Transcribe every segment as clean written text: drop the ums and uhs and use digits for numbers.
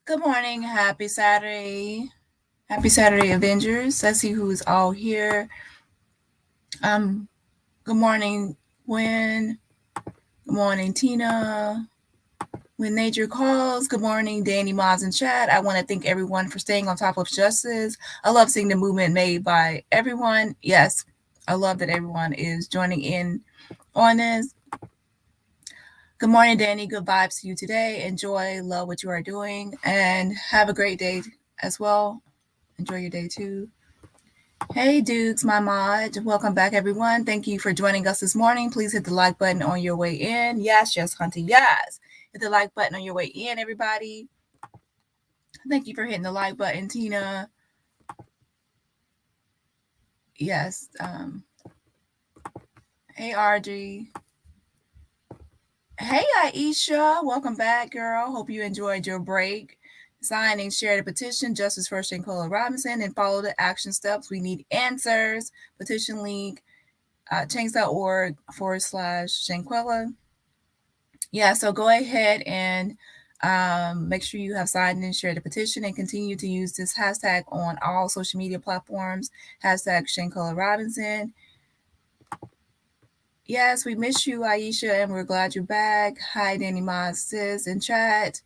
Good morning. Happy Saturday. Happy Saturday, Avengers. Let's see who's all here. Good morning, Gwen. Good morning, Tina. When nature calls, good morning, Dani, Moz, and Chad. I want to thank everyone for staying on top of justice. I love seeing the movement made by everyone. Yes, I love that everyone is joining in on this. Good morning, Dani. Good vibes to you today. Enjoy, love what you are doing, and have a great day as well. Enjoy your day too. Hey Dukes, my mod. Welcome back, everyone. Thank you for joining us this morning. Please hit the like button on your way in. Yes, Hunty, yes. Hit the like button on your way in, everybody. Thank you for hitting the like button, Tina. Yes. Hey, RG. Hey, Aisha. Welcome back, girl. Hope you enjoyed your break. Sign and share the petition, Justice for Shanquella Robinson, and follow the action steps. We need answers. Petition link, change.org/Shanquella. Yeah, so go ahead and make sure you have signed and shared the petition and continue to use this hashtag on all social media platforms, hashtag Shanquella Robinson. Yes, we miss you, Aisha, and we're glad you're back. Hi, Dani, my sis in chat,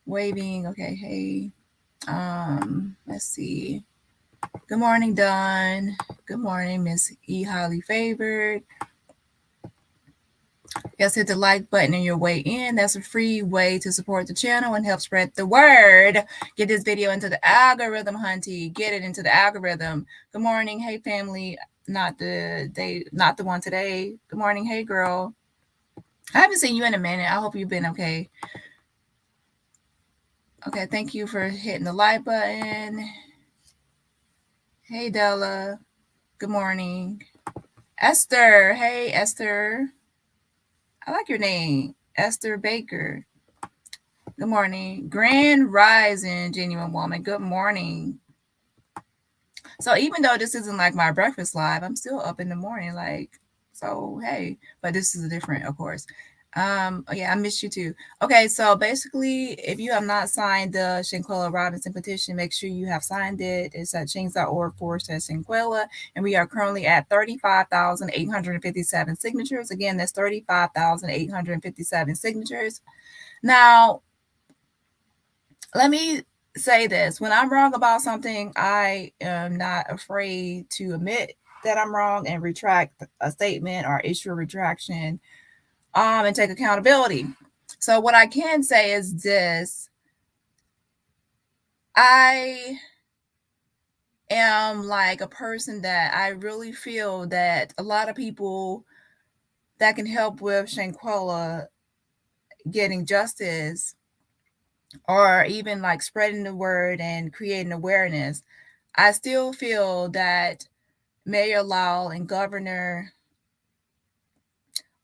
waving. Okay, hey. Let's see. Good morning, Don. Good morning, Miss E. Highly Favored. Yes, hit the like button on your way in. That's a free way to support the channel and help spread the word. Get this video into the algorithm, Hunty. Get it into the algorithm. Good morning, hey family. Not the one today. Good morning, hey girl. I haven't seen you in a minute. I hope you've been okay. Okay, thank you for hitting the like button. Hey Della. Good morning. Esther. Hey Esther. I like your name. Esther Baker. Good morning. Grand Rising, Genuine Woman. Good morning. So even though this isn't like my breakfast live, I'm still up in the morning. So hey, but this is different, of course. Yeah, I missed you too. Okay, so basically, if you have not signed the Shanquella Robinson petition, make sure you have signed it. It's at change.org/Shanquella, and we are currently at 35,857 signatures. Again, that's 35,857 signatures. Now, let me say this. When I'm wrong about something, I am not afraid to admit that I'm wrong and retract a statement or issue a retraction and take accountability. So what I can say is this. I am like a person that I really feel that a lot of people that can help with Shanquella getting justice or even like spreading the word and creating awareness, I still feel that Mayor Lowell and Governor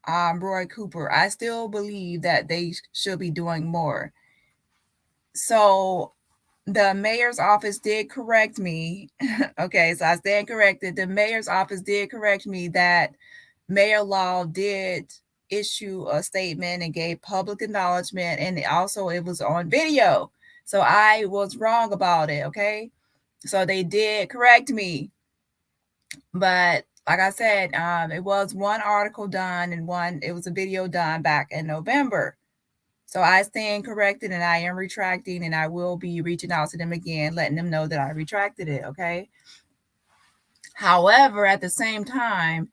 Roy Cooper, I still believe that they should be doing more. So the mayor's office did correct me. Okay, so I stand corrected. The mayor's office did correct me that Mayor Lowell did issue a statement and gave public acknowledgement, and also it was on video. So I was wrong about it, okay? So they did correct me. But like I said, it was one article done and it was a video done back in November. So I stand corrected and I am retracting, and I will be reaching out to them again, letting them know that I retracted it, okay? However, at the same time,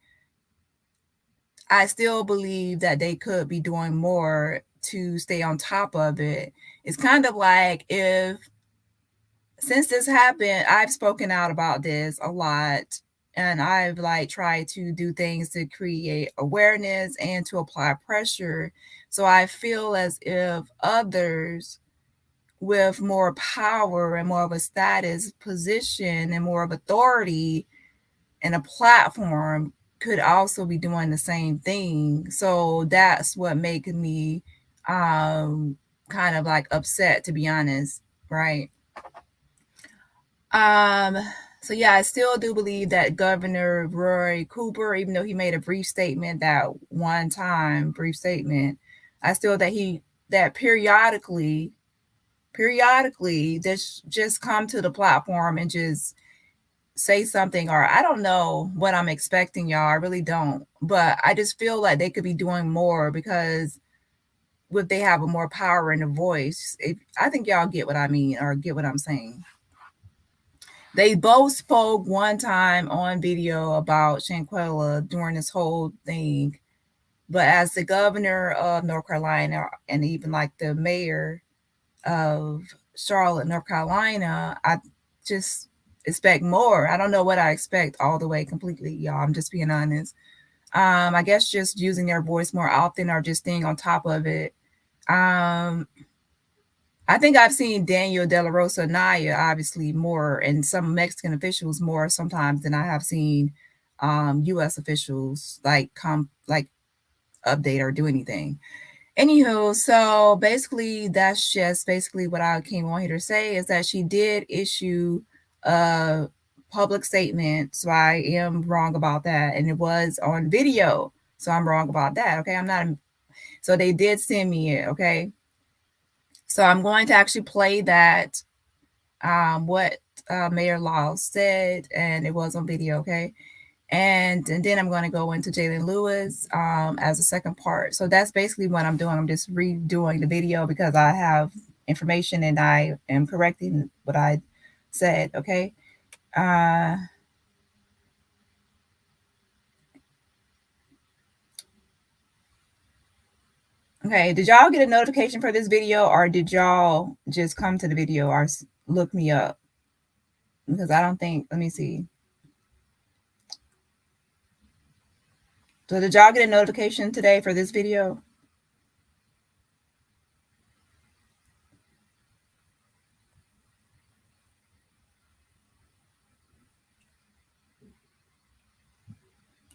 I still believe that they could be doing more to stay on top of it. It's kind of like since this happened, I've spoken out about this a lot, and I've like tried to do things to create awareness and to apply pressure. So I feel as if others with more power and more of a status position and more of authority and a platform could also be doing the same thing. So that's what makes me kind of like upset, to be honest, right? So yeah, I still do believe that Governor Roy Cooper, even though he made a brief statement that one time, I still that periodically periodically just come to the platform and just say something, or I don't know what I'm expecting, y'all. I really don't. But I just feel like they could be doing more because would they have a more power in the voice? I think y'all get what I mean or get what I'm saying. They both spoke one time on video about Shanquella during this whole thing. But as the governor of North Carolina and even like the mayor of Charlotte, North Carolina, I just expect more. I don't know what I expect all the way completely, y'all. I'm just being honest. I guess just using their voice more often or just staying on top of it. I think I've seen Daniel De La Rosa Naya obviously more, and some Mexican officials more sometimes than I have seen U.S. officials like update or do anything. Anywho, so basically that's just basically what I came on here to say is that she did issue a public statement. So I am wrong about that. And it was on video. So I'm wrong about that. Okay. So they did send me it. Okay. So I'm going to actually play that, what Mayor Law said, and it was on video. Okay. And then I'm going to go into Jalen Lewis as a second part. So that's basically what I'm doing. I'm just redoing the video because I have information and I am correcting what I said. Okay. Okay. Did y'all get a notification for this video, or did y'all just come to the video or look me up? Because I don't think, let me see. So did y'all get a notification today for this video?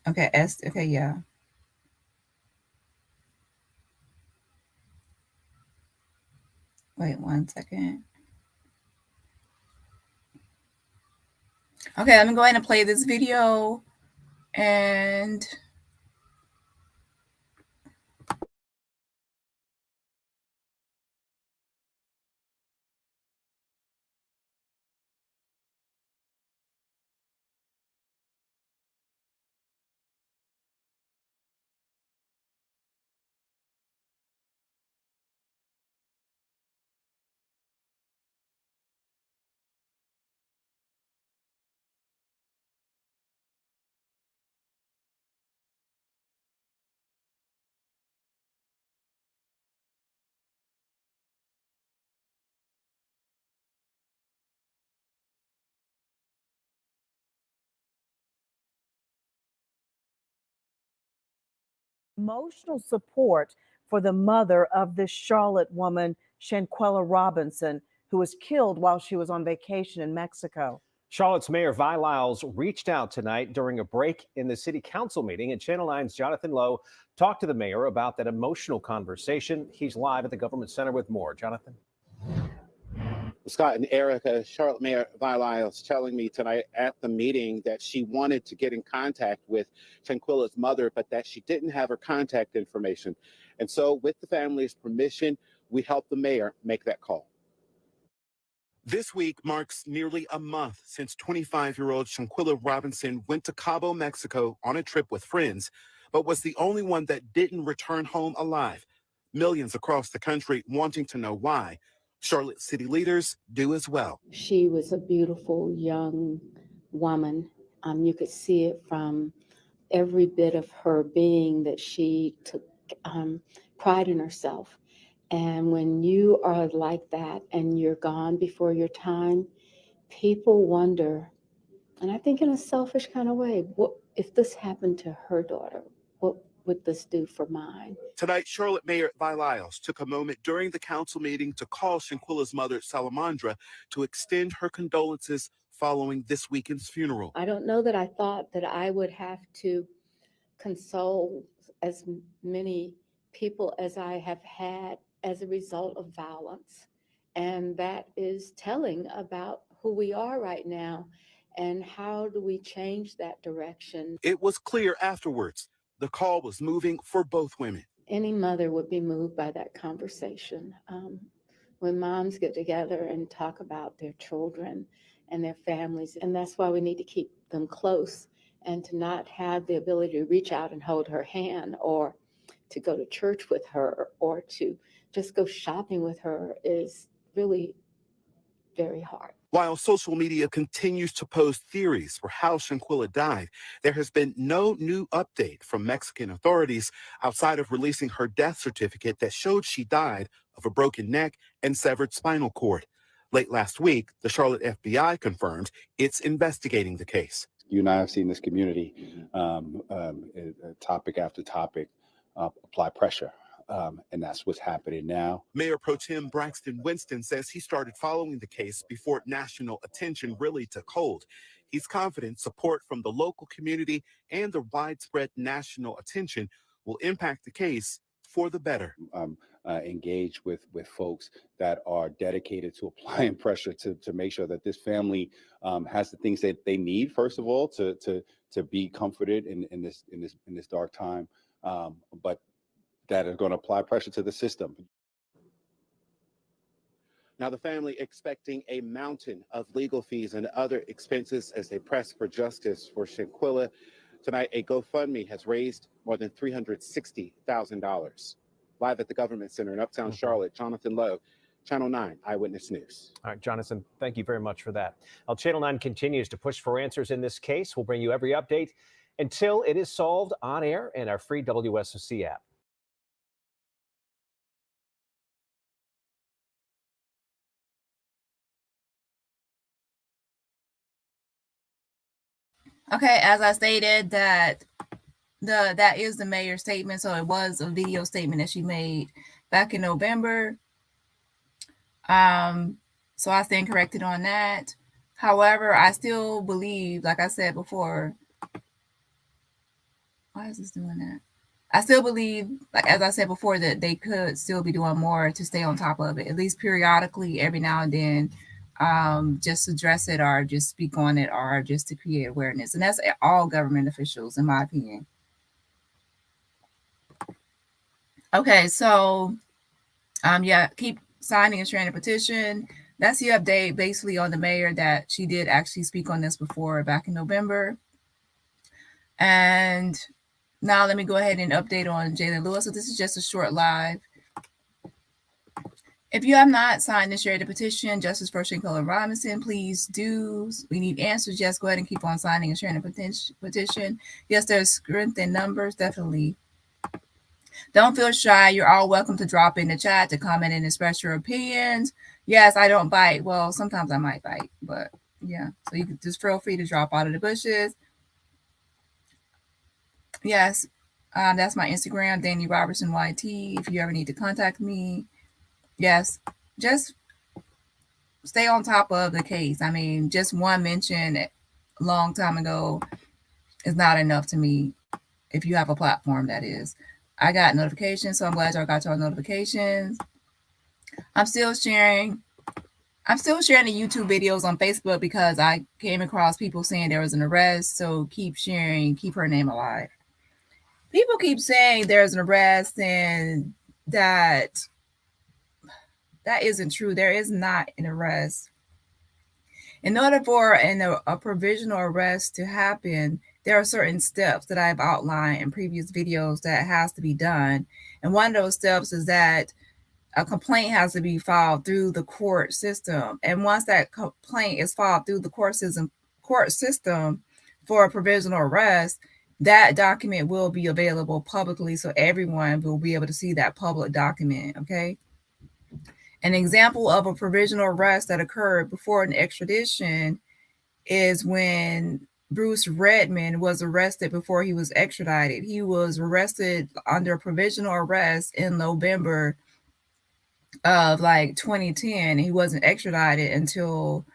Okay. Okay. Yeah. Wait 1 second. Okay. I'm going to play this video and emotional support for the mother of this Charlotte woman, Shanquella Robinson, who was killed while she was on vacation in Mexico. Charlotte's Mayor Vi Lyles reached out tonight during a break in the city council meeting, and Channel 9's Jonathan Lowe talked to the mayor about that emotional conversation. He's live at the government center with more. Jonathan? Scott and Erica, Charlotte Mayor Vi Lyles telling me tonight at the meeting that she wanted to get in contact with Shanquella's mother, but that she didn't have her contact information. And so with the family's permission, we helped the mayor make that call. This week marks nearly a month since 25-year-old Shanquella Robinson went to Cabo, Mexico on a trip with friends, but was the only one that didn't return home alive. Millions across the country wanting to know why. Charlotte city leaders do as well. She was a beautiful young woman. You could see it from every bit of her being that she took pride in herself. And when you are like that and you're gone before your time, people wonder, and I think in a selfish kind of way, what if this happened to her daughter? What would this do for mine? Tonight, Charlotte Mayor Vi Lyles took a moment during the council meeting to call Shanquella's mother, Salamandra, to extend her condolences following this weekend's funeral. I don't know that I thought that I would have to console as many people as I have had as a result of violence. And that is telling about who we are right now and how do we change that direction. It was clear afterwards the call was moving for both women. Any mother would be moved by that conversation. when moms get together and talk about their children and their families. And that's why we need to keep them close, and to not have the ability to reach out and hold her hand, or to go to church with her, or to just go shopping with her is really very hard. While social media continues to post theories for how Shanquella died, there has been no new update from Mexican authorities outside of releasing her death certificate that showed she died of a broken neck and severed spinal cord. Late last week, the Charlotte FBI confirmed it's investigating the case. You and I have seen this community, topic after topic, apply pressure. And that's what's happening now. Mayor Pro Tem Braxton Winston says he started following the case before national attention really took hold. He's confident support from the local community and the widespread national attention will impact the case for the better. Engage with folks that are dedicated to applying pressure to make sure that this family has the things that they need, first of all, to be comforted in this dark time, but that are going to apply pressure to the system. Now, the family expecting a mountain of legal fees and other expenses as they press for justice for Shanquella. Tonight, a GoFundMe has raised more than $360,000. Live at the Government Center in Uptown Charlotte, Jonathan Lowe, Channel 9 Eyewitness News. All right, Jonathan, thank you very much for that. Well, Channel 9 continues to push for answers in this case. We'll bring you every update until it is solved on air and our free WSOC app. Okay, as I stated, that is the mayor's statement. So it was a video statement that she made back in November. So I stand corrected on that. However, I still believe, like I said before, why is this doing that? I still believe, like as I said before, that they could still be doing more to stay on top of it, at least periodically, every now and then. Just address it, or just speak on it, or just to create awareness. And that's all government officials, in my opinion. Okay, so yeah, keep signing and sharing the petition. That's the update basically on the mayor, that she did actually speak on this before back in November. And now let me go ahead and update on Jalen Lewis. So this is just a short live. If you have not signed and shared the petition, Justice for Shanquella Robinson, please do. We need answers. Yes, go ahead and keep on signing and sharing the petition. Yes, there's strength in numbers, definitely. Don't feel shy. You're all welcome to drop in the chat, to comment and express your opinions. Yes, I don't bite. Well, sometimes I might bite, but yeah. So you can just feel free to drop out of the bushes. Yes, that's my Instagram, Dani Robertson YT. If you ever need to contact me. Yes, just stay on top of the case. I mean, just one mention a long time ago is not enough to me, if you have a platform, that is. I got notifications, so I'm glad y'all got y'all notifications. I'm still sharing the YouTube videos on Facebook because I came across people saying there was an arrest. So keep sharing, keep her name alive. People keep saying there's an arrest, and that isn't true. There is not an arrest. In order for a provisional arrest to happen, there are certain steps that I've outlined in previous videos that has to be done. And one of those steps is that a complaint has to be filed through the court system. And once that complaint is filed through the court system for a provisional arrest, that document will be available publicly, so everyone will be able to see that public document, okay? An example of a provisional arrest that occurred before an extradition is when Bruce Redmond was arrested before he was extradited. He was arrested under provisional arrest in November of 2010. He wasn't extradited until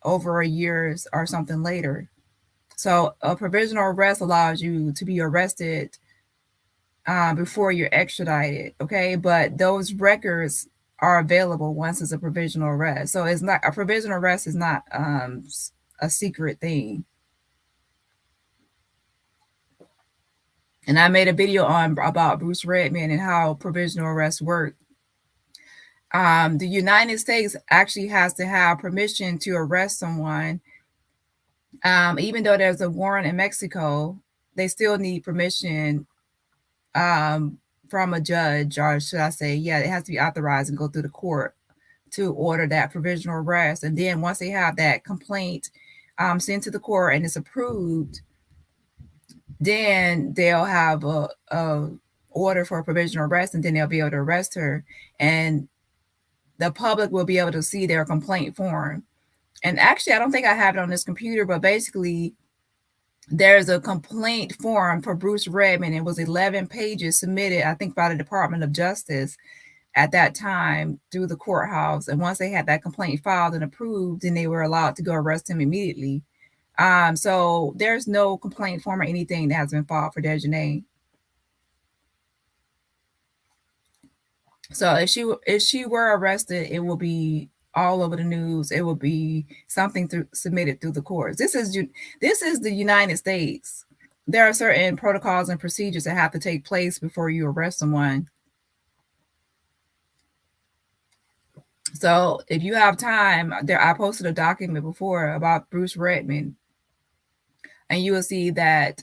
over a year or something later. So a provisional arrest allows you to be arrested before you're extradited, okay? But those records are available once it's a provisional arrest. So it's not, a provisional arrest is not a secret thing. And I made a video about Bruce Redmond and how provisional arrests work The United States actually has to have permission to arrest someone. Even though there's a warrant in Mexico, they still need permission from a judge, or should I say, yeah, it has to be authorized and go through the court to order that provisional arrest. And then once they have that complaint sent to the court and it's approved, then they'll have a order for a provisional arrest, and then they'll be able to arrest her. And the public will be able to see their complaint form. And actually, I don't think I have it on this computer, but basically, there's a complaint form for Bruce Redmond. It was 11 pages submitted, I think, by the Department of Justice at that time through the courthouse. And once they had that complaint filed and approved, then they were allowed to go arrest him immediately. So there's no complaint form or anything that has been filed for Daejhanae. So if she were arrested, it will be all over the news. It will be something submitted through the courts. This is the United States. There are certain protocols and procedures that have to take place before you arrest someone. So if you have time, I posted a document before about Bruce Redmond, and you will see that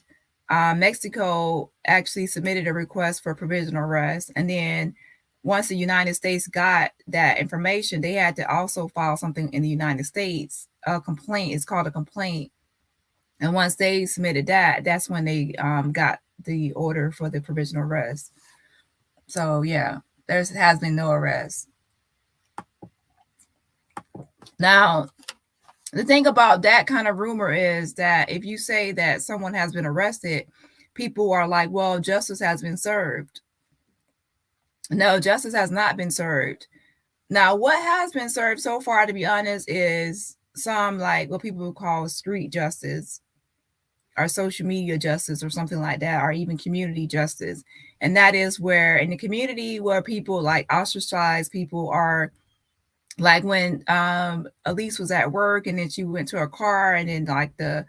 Mexico actually submitted a request for provisional arrest, and then once the United States got that information, they had to also file something in the United States, a complaint. It's called a complaint. And once they submitted that, that's when they got the order for the provisional arrest. So yeah, there has been no arrest. Now, the thing about that kind of rumor is that if you say that someone has been arrested, people are like, well, justice has been served. No, justice has not been served. Now, what has been served so far, to be honest, is some like what people call street justice or social media justice or something like that, or even community justice. And that is where in the community where people like ostracize people are like when Elise was at work and then she went to her car and then like the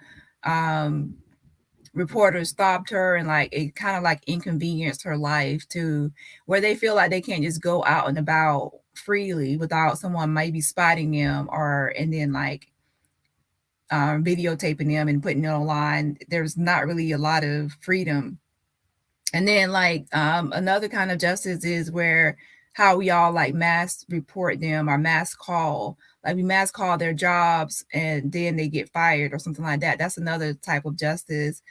reporters stopped her and like it kind of like inconvenienced her life to where they feel like they can't just go out and about freely without someone maybe spotting them and then like videotaping them and putting it online. There's not really a lot of freedom. And then like another kind of justice is where how we all like mass report them or mass call, like we mass call their jobs and then they get fired or something like that. That's another type of justice.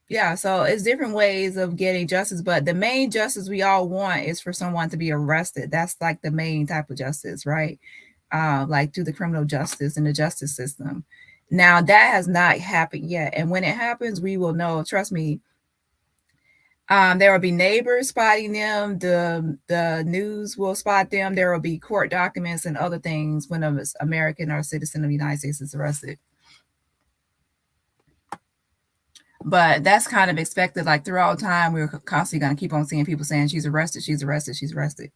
Yeah, so it's different ways of getting justice, but the main justice we all want is for someone to be arrested. That's like the main type of justice, right? Like through the criminal justice and the justice system. Now that has not happened yet. And when it happens, we will know, trust me. There will be neighbors spotting them. The news will spot them. There will be court documents and other things when an American or citizen of the United States is arrested. But that's kind of expected. Like throughout time, we're constantly going to keep on seeing people saying she's arrested, she's arrested, she's arrested.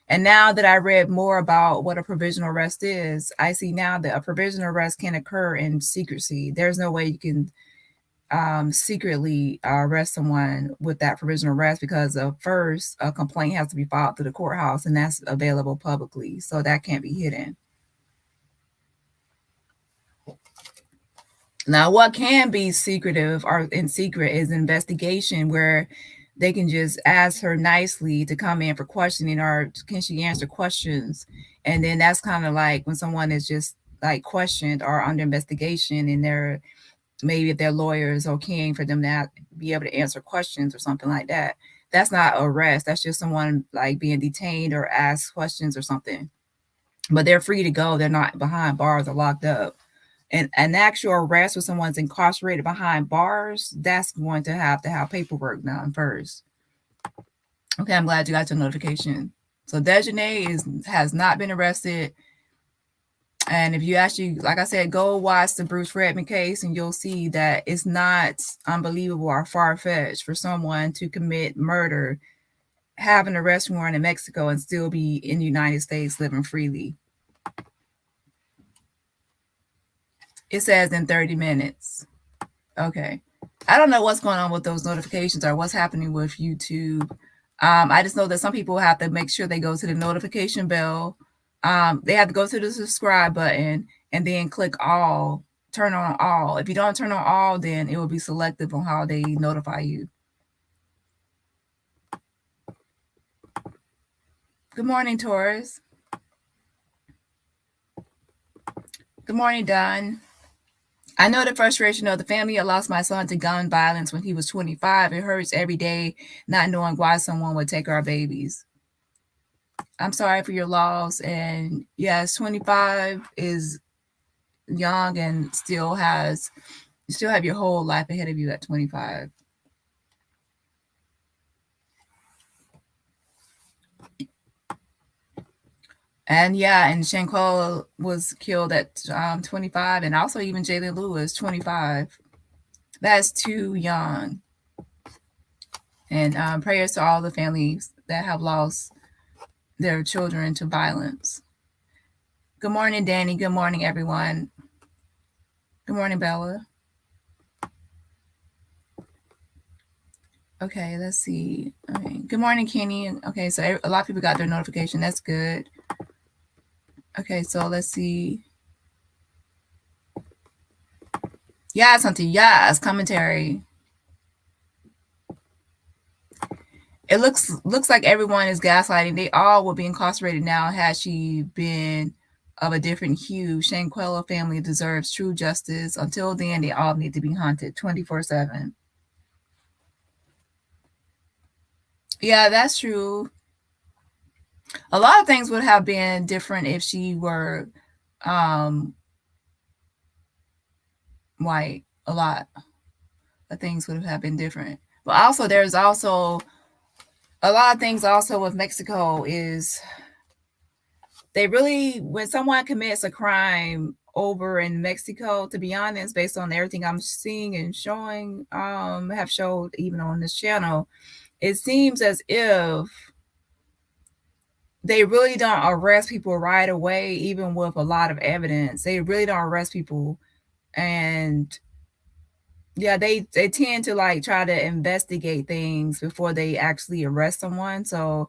And now that I read more about what a provisional arrest is, I see now that a provisional arrest can occur in secrecy. There's no way you can secretly arrest someone with that provisional arrest because first a complaint has to be filed through the courthouse and that's available publicly. So that can't be hidden. Now, what can be secretive or in secret is investigation where they can just ask her nicely to come in for questioning or can she answer questions? And then that's kind of like when someone is just like questioned or under investigation and they're maybe if they're lawyers okaying for them to be able to answer questions or something like that. That's not arrest. That's just someone like being detained or asked questions or something. But they're free to go. They're not behind bars or locked up. And an actual arrest when someone's incarcerated behind bars, that's going to have paperwork done first. Okay, I'm glad you got your notification. So Daejhanae has not been arrested. And if you actually, like I said, go watch the Bruce Redmond case and you'll see that it's not unbelievable or far-fetched for someone to commit murder, have an arrest warrant in Mexico, and still be in the United States living freely. It says in 30 minutes. Okay. I don't know what's going on with those notifications or what's happening with YouTube. I just know that some people have to make sure they go to the notification bell. They have to go to the subscribe button and then click all, turn on all. If you don't turn on all, then it will be selective on how they notify you. Good morning, Taurus. Good morning, Don. I know the frustration of the family. I lost my son to gun violence when he was 25. It hurts every day not knowing why someone would take our babies. I'm sorry for your loss. And yes, 25 is young and still have your whole life ahead of you at 25. And yeah, and Shanquella was killed at 25, and also even Jalen Lewis, 25. That's too young. And prayers to all the families that have lost their children to violence. Good morning, Dani. Good morning, everyone. Good morning, Bella. Okay, let's see. Okay. Good morning, Kenny. Okay, so a lot of people got their notification. That's good. Okay, so let's see. Yes, Auntie. Yes, commentary. It looks like everyone is gaslighting. They all will be incarcerated now had she been of a different hue. Shanquella family deserves true justice. Until then, they all need to be hunted 24/7. Yeah, that's true. A lot of things would have been different if she were white. A lot of things would have been different. But also, there's also a lot of things also with Mexico is they really, when someone commits a crime over in Mexico, to be honest, based on everything I'm seeing and showing, have showed even on this channel, it seems as if they really don't arrest people right away, even with a lot of evidence. They really don't arrest people. And yeah, they tend to like try to investigate things before they actually arrest someone. So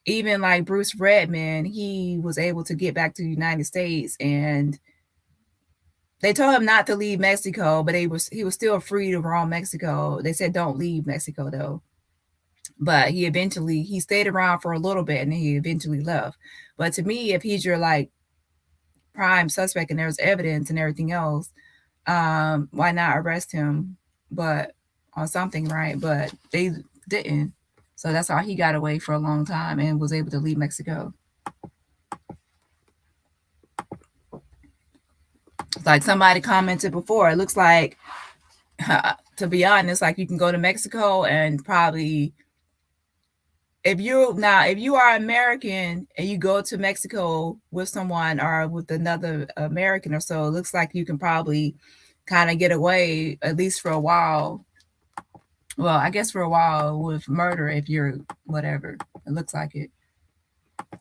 even like Bruce Redman, he was able to get back to the United States, and they told him not to leave Mexico, but he was still free to roam Mexico. They said don't leave Mexico though. But he stayed around for a little bit and he eventually left. But to me, if he's your like prime suspect and there's evidence and everything else, why not arrest him? But on something, right? But they didn't. So that's how he got away for a long time and was able to leave Mexico. Like somebody commented before, it looks like, to be honest, like you can go to Mexico and probably, if you are American and you go to Mexico with someone or with another American or so, it looks like you can probably kind of get away, at least for a while. Well, I guess for a while with murder if you're whatever. It looks like it.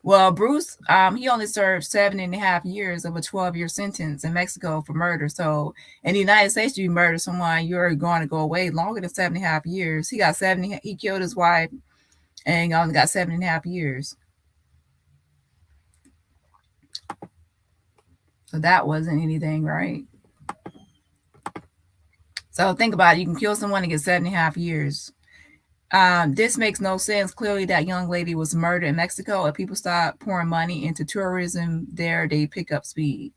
Well, Bruce, he only served 7.5 years of a 12-year sentence in Mexico for murder. So in the United States, you murder someone, you're going to go away longer than 7.5 years. He killed his wife and he only got 7.5 years. So that wasn't anything, right? So think about it. You can kill someone and get 7.5 years. This makes no sense. Clearly, that young lady was murdered in Mexico. If people start pouring money into tourism there, they pick up speed.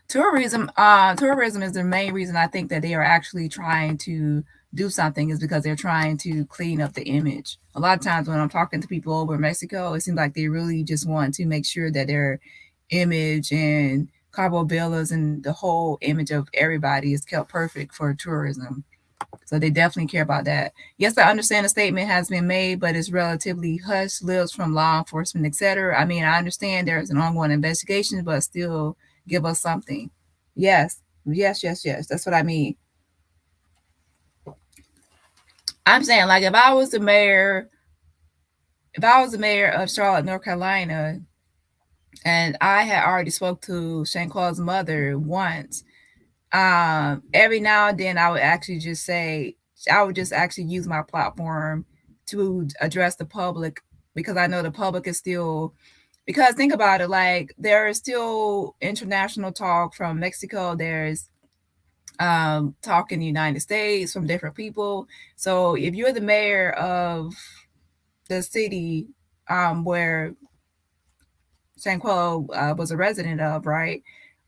Tourism is the main reason I think that they are actually trying to do something, is because they're trying to clean up the image. A lot of times when I'm talking to people over in Mexico, it seems like they really just want to make sure that their image and Cabo Villas and the whole image of everybody is kept perfect for tourism. So they definitely care about that. Yes, I understand a statement has been made, but it's relatively hush lips from law enforcement, etc. I mean, I understand there's an ongoing investigation, but still give us something. Yes. That's what I mean. I'm saying, like, if I was the mayor of Charlotte, North Carolina, and I had already spoke to Shanquella's mother once, every now and then I would just actually use my platform to address the public, because I know the public is still, because think about it, like there is still international talk from Mexico. There's talk in the United States from different people. So if you're the mayor of the city where Shanquella was a resident of, right?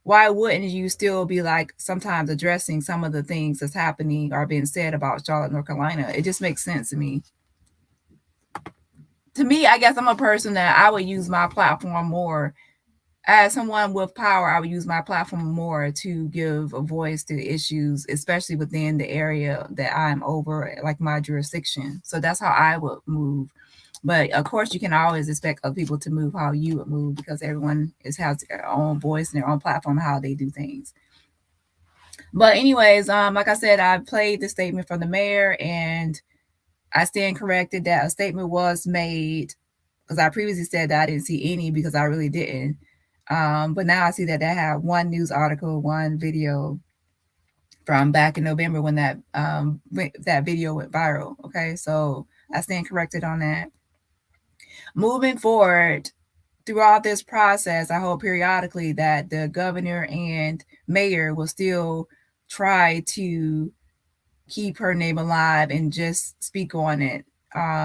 Why wouldn't you still be like sometimes addressing some of the things that's happening or being said about Charlotte, North Carolina? It just makes sense to me. To me, I guess I'm a person that I would use my platform more. As someone with power, I would use my platform more to give a voice to issues, especially within the area that I'm over, like my jurisdiction. So that's how I would move. But of course, you can always expect other people to move how you would move, because everyone has their own voice and their own platform, how they do things. But anyways, like I said, I played the statement from the mayor, and I stand corrected that a statement was made, because I previously said that I didn't see any, because I really didn't. But now I see that they have one news article, one video from back in November when that video went viral. Okay, so I stand corrected on that. Moving forward, throughout this process, I hope periodically that the governor and mayor will still try to keep her name alive and just speak on it.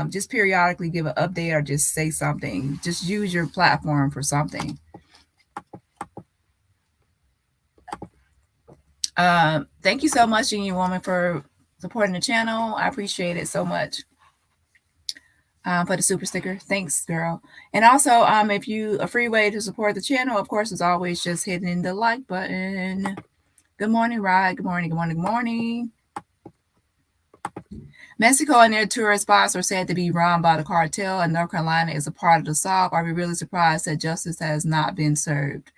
Just periodically give an update or just say something. Just use your platform for something. Thank you so much, Union Woman, for supporting the channel. I appreciate it so much. For the super sticker. Thanks, girl. And also, if you a free way to support the channel, of course, is always just hitting the like button. Good morning, Rod. Good morning, good morning, good morning. Mexico and their tourist spots are said to be run by the cartel, and North Carolina is a part of the solve. Are we really surprised that justice has not been served?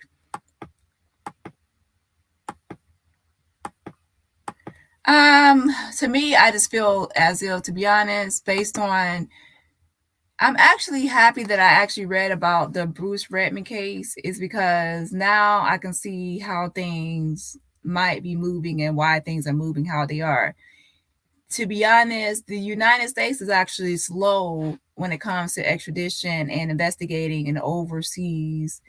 To me, I just feel as if, to be honest, based on, I'm actually happy that I actually read about the Bruce Redmond case, is because now I can see how things might be moving and why things are moving how they are. To be honest, the United States is actually slow when it comes to extradition and investigating an overseas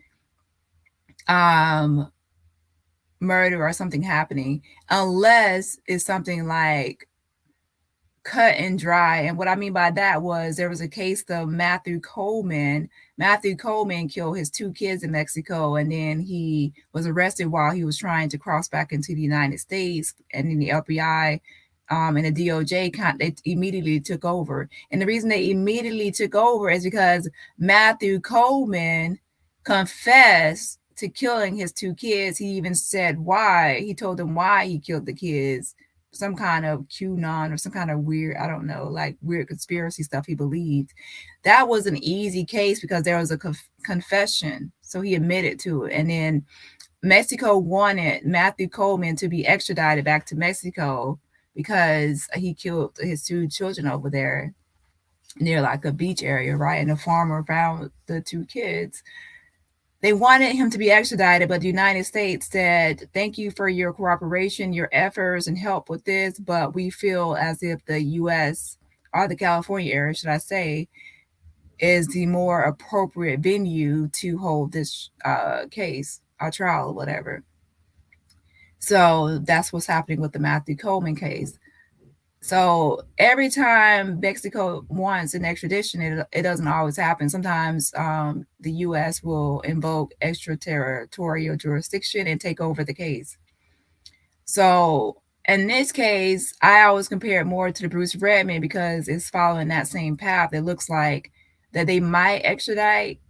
murder or something happening, unless it's something like cut and dry. And what I mean by that was, there was a case of Matthew Coleman. Matthew Coleman killed his 2 kids in Mexico, and then he was arrested while he was trying to cross back into the United States. And then the FBI and the DOJ, they immediately took over. And the reason they immediately took over is because Matthew Coleman confessed to killing his 2 kids. He even said why. He told them why he killed the kids. Some kind of QAnon or some kind of weird, I don't know, like weird conspiracy stuff he believed. That was an easy case because there was a confession. So he admitted to it. And then Mexico wanted Matthew Coleman to be extradited back to Mexico because he killed his 2 children over there near like a beach area, right? And a farmer found the 2 kids. They wanted him to be extradited, but the United States said, thank you for your cooperation, your efforts, and help with this, but we feel as if the U.S., or the California area, should I say, is the more appropriate venue to hold this case, or trial, or whatever. So that's what's happening with the Matthew Coleman case. So every time Mexico wants an extradition, it doesn't always happen. Sometimes the U.S. will invoke extraterritorial jurisdiction and take over the case. So in this case, I always compare it more to the Bruce Redmond because it's following that same path. It looks like that they might extradite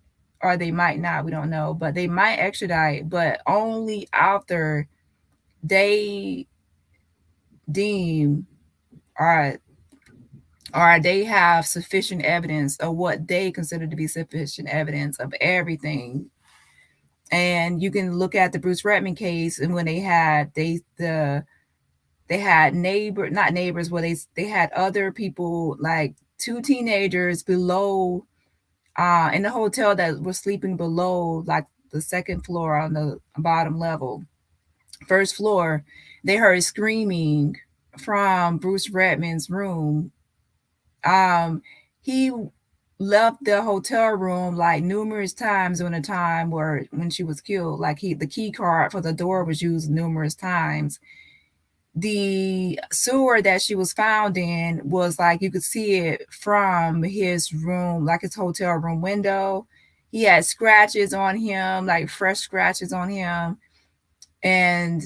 or they might not. We don't know, but they might extradite, but only after they deem or they have sufficient evidence of what they consider to be sufficient evidence of everything. And you can look at the Bruce Redmond case, and when they had not neighbors, well, they had other people, like 2 teenagers below in the hotel that were sleeping below, like the 2nd floor on the bottom level. 1st floor, they heard screaming from Bruce Redmond's room. he left the hotel room like numerous times during the time when she was killed. Like the key card for the door was used numerous times. The sewer that she was found in was like, you could see it from his room, like his hotel room window. He had scratches on him, like fresh scratches on him. And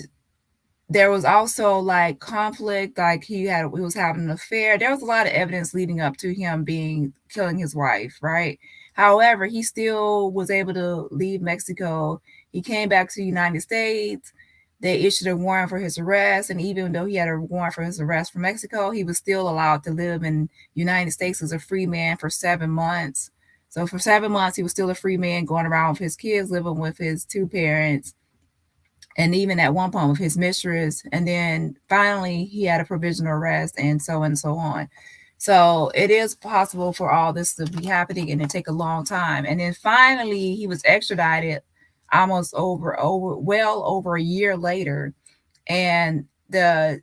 there was also like conflict, like he was having an affair. There was a lot of evidence leading up to him killing his wife, right? However, he still was able to leave Mexico. He came back to the United States. They issued a warrant for his arrest, and even though he had a warrant for his arrest from Mexico, he was still allowed to live in the United States as a free man for 7 months. So for 7 months, he was still a free man, going around with his kids, living with his 2 parents, and even at one point with his mistress. And then finally, he had a provisional arrest, and so on. So it is possible for all this to be happening and it take a long time. And then finally, he was extradited almost well over a year later. And I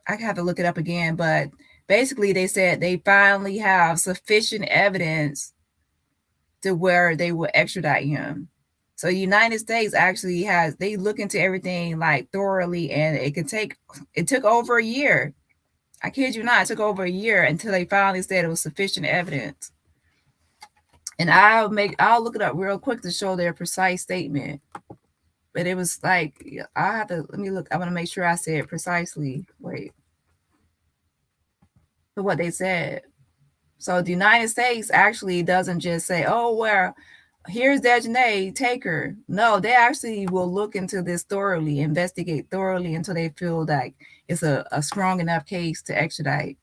have to look it up again, but basically they said they finally have sufficient evidence to where they will extradite him. So the United States actually they look into everything like thoroughly, and it took over a year. I kid you not, it took over a year until they finally said it was sufficient evidence. And I'll look it up real quick to show their precise statement. But it was like, let me look. I want to make sure I say it precisely. Wait. So what they said. So the United States actually doesn't just say, oh, well, here's Daejhanae, take her. No, they actually will look into this thoroughly, investigate thoroughly until they feel like it's a strong enough case to extradite.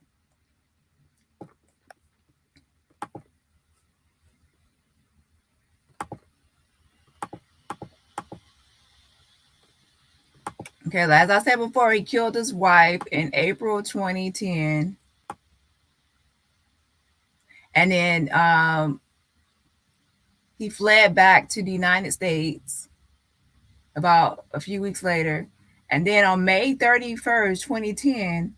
Okay, as I said before, he killed his wife in April 2010. And then he fled back to the United States about a few weeks later. And then on May 31st, 2010,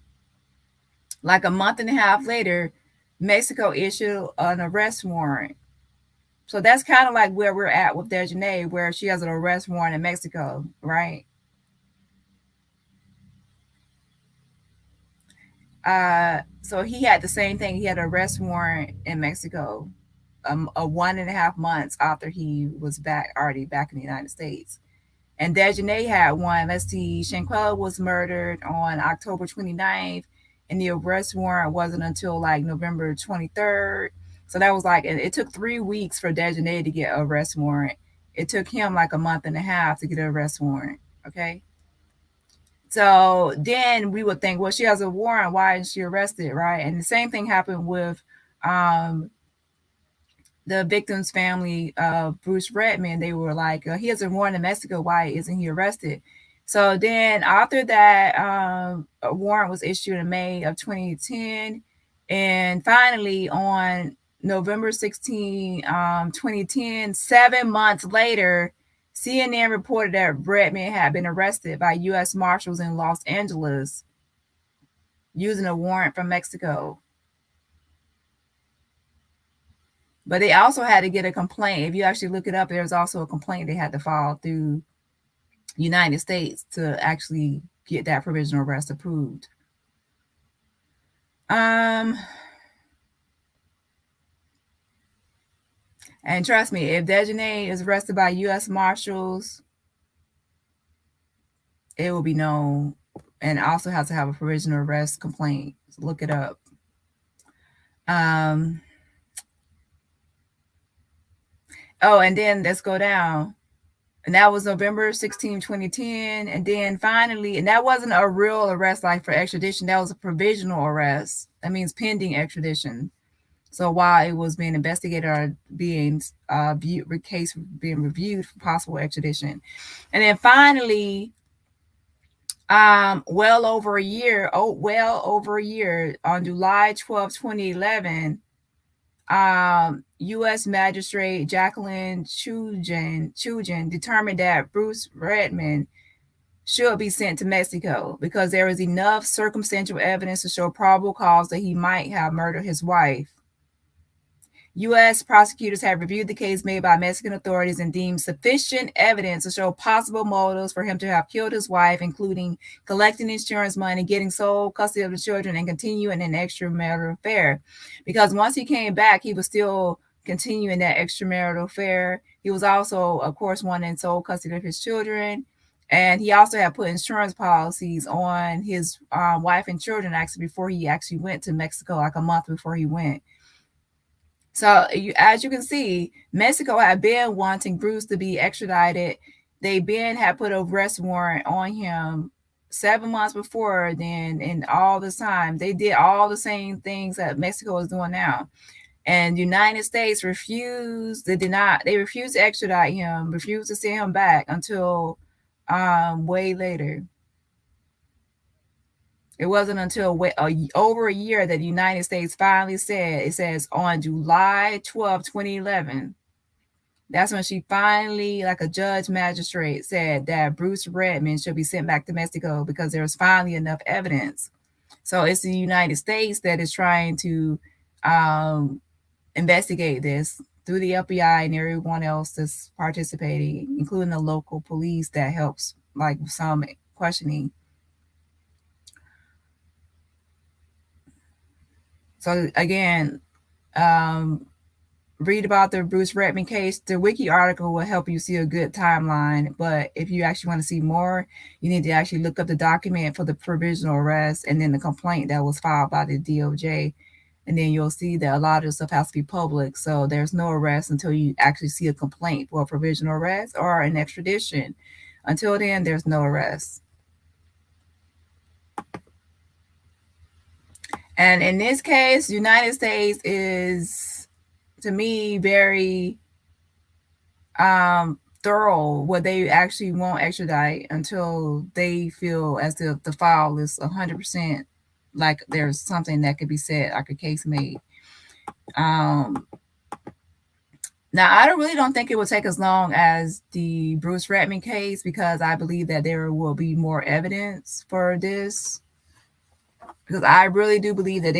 like a month and a half later, Mexico issued an arrest warrant. So that's kind of like where we're at with Daejhanae, where she has an arrest warrant in Mexico, right? So he had the same thing. He had an arrest warrant in Mexico, a 1.5 months after he was already back in the United States. And Daejhanae had one. Let's see, Shanquella was murdered on October 29th, and the arrest warrant wasn't until like November 23rd. So that was like, it took 3 weeks for Daejhanae to get an arrest warrant. It took him like a month and a half to get an arrest warrant. Okay. So then we would think, well, she has a warrant. Why isn't she arrested, right? And the same thing happened with the victim's family, Bruce Redman. They were like, he has a warrant in Mexico. Why isn't he arrested? So then after that, a warrant was issued in May of 2010. And finally, on November 16, 2010, 7 months later, CNN reported that Redman had been arrested by U.S. Marshals in Los Angeles using a warrant from Mexico. But they also had to get a complaint. If you actually look it up, there's also a complaint they had to file through the United States to actually get that provisional arrest approved. And trust me, if Daejhanae is arrested by U.S. Marshals, it will be known, and also has to have a provisional arrest complaint. So look it up. Oh, and then let's go down. And that was November 16, 2010. And then finally, and that wasn't a real arrest like for extradition. That was a provisional arrest. That means pending extradition. So while it was being investigated or being case being reviewed for possible extradition. And then finally, well over a year, on July 12, 2011, U.S. Magistrate Jacqueline Chujan determined that Bruce Redman should be sent to Mexico because there is enough circumstantial evidence to show probable cause that he might have murdered his wife. U.S. prosecutors have reviewed the case made by Mexican authorities and deemed sufficient evidence to show possible motives for him to have killed his wife, including collecting insurance money, getting sole custody of the children, and continuing an extramarital affair. Because once he came back, he was still continuing that extramarital affair. He was also, of course, wanting sole custody of his children. And he also had put insurance policies on his wife and children actually before he actually went to Mexico, like a month before he went. So as you can see, Mexico had been wanting Bruce to be extradited. They had put a arrest warrant on him 7 months before then, and all this time they did all the same things that Mexico is doing now. And the United States refused. They refused to extradite him, refused to send him back until way later. It wasn't until over a year that the United States finally said, it says on July 12, 2011, that's when she finally, like a judge magistrate, said that Bruce Redmond should be sent back to Mexico because there was finally enough evidence. So it's the United States that is trying to investigate this through the FBI and everyone else that's participating, including the local police that helps, like some questioning. So again, read about the Bruce Redmond case. The wiki article will help you see a good timeline, but if you actually want to see more, you need to actually look up the document for the provisional arrest and then the complaint that was filed by the DOJ. And then you'll see that a lot of the stuff has to be public. So there's no arrest until you actually see a complaint for a provisional arrest or an extradition. Until then, there's no arrest. And in this case, the United States is, to me, very thorough where they actually won't extradite until they feel as if the file is 100% like there's something that could be said, like a case made. Now, I really don't think it will take as long as the Bruce Redmond case because I believe that there will be more evidence for this. Because I really do believe that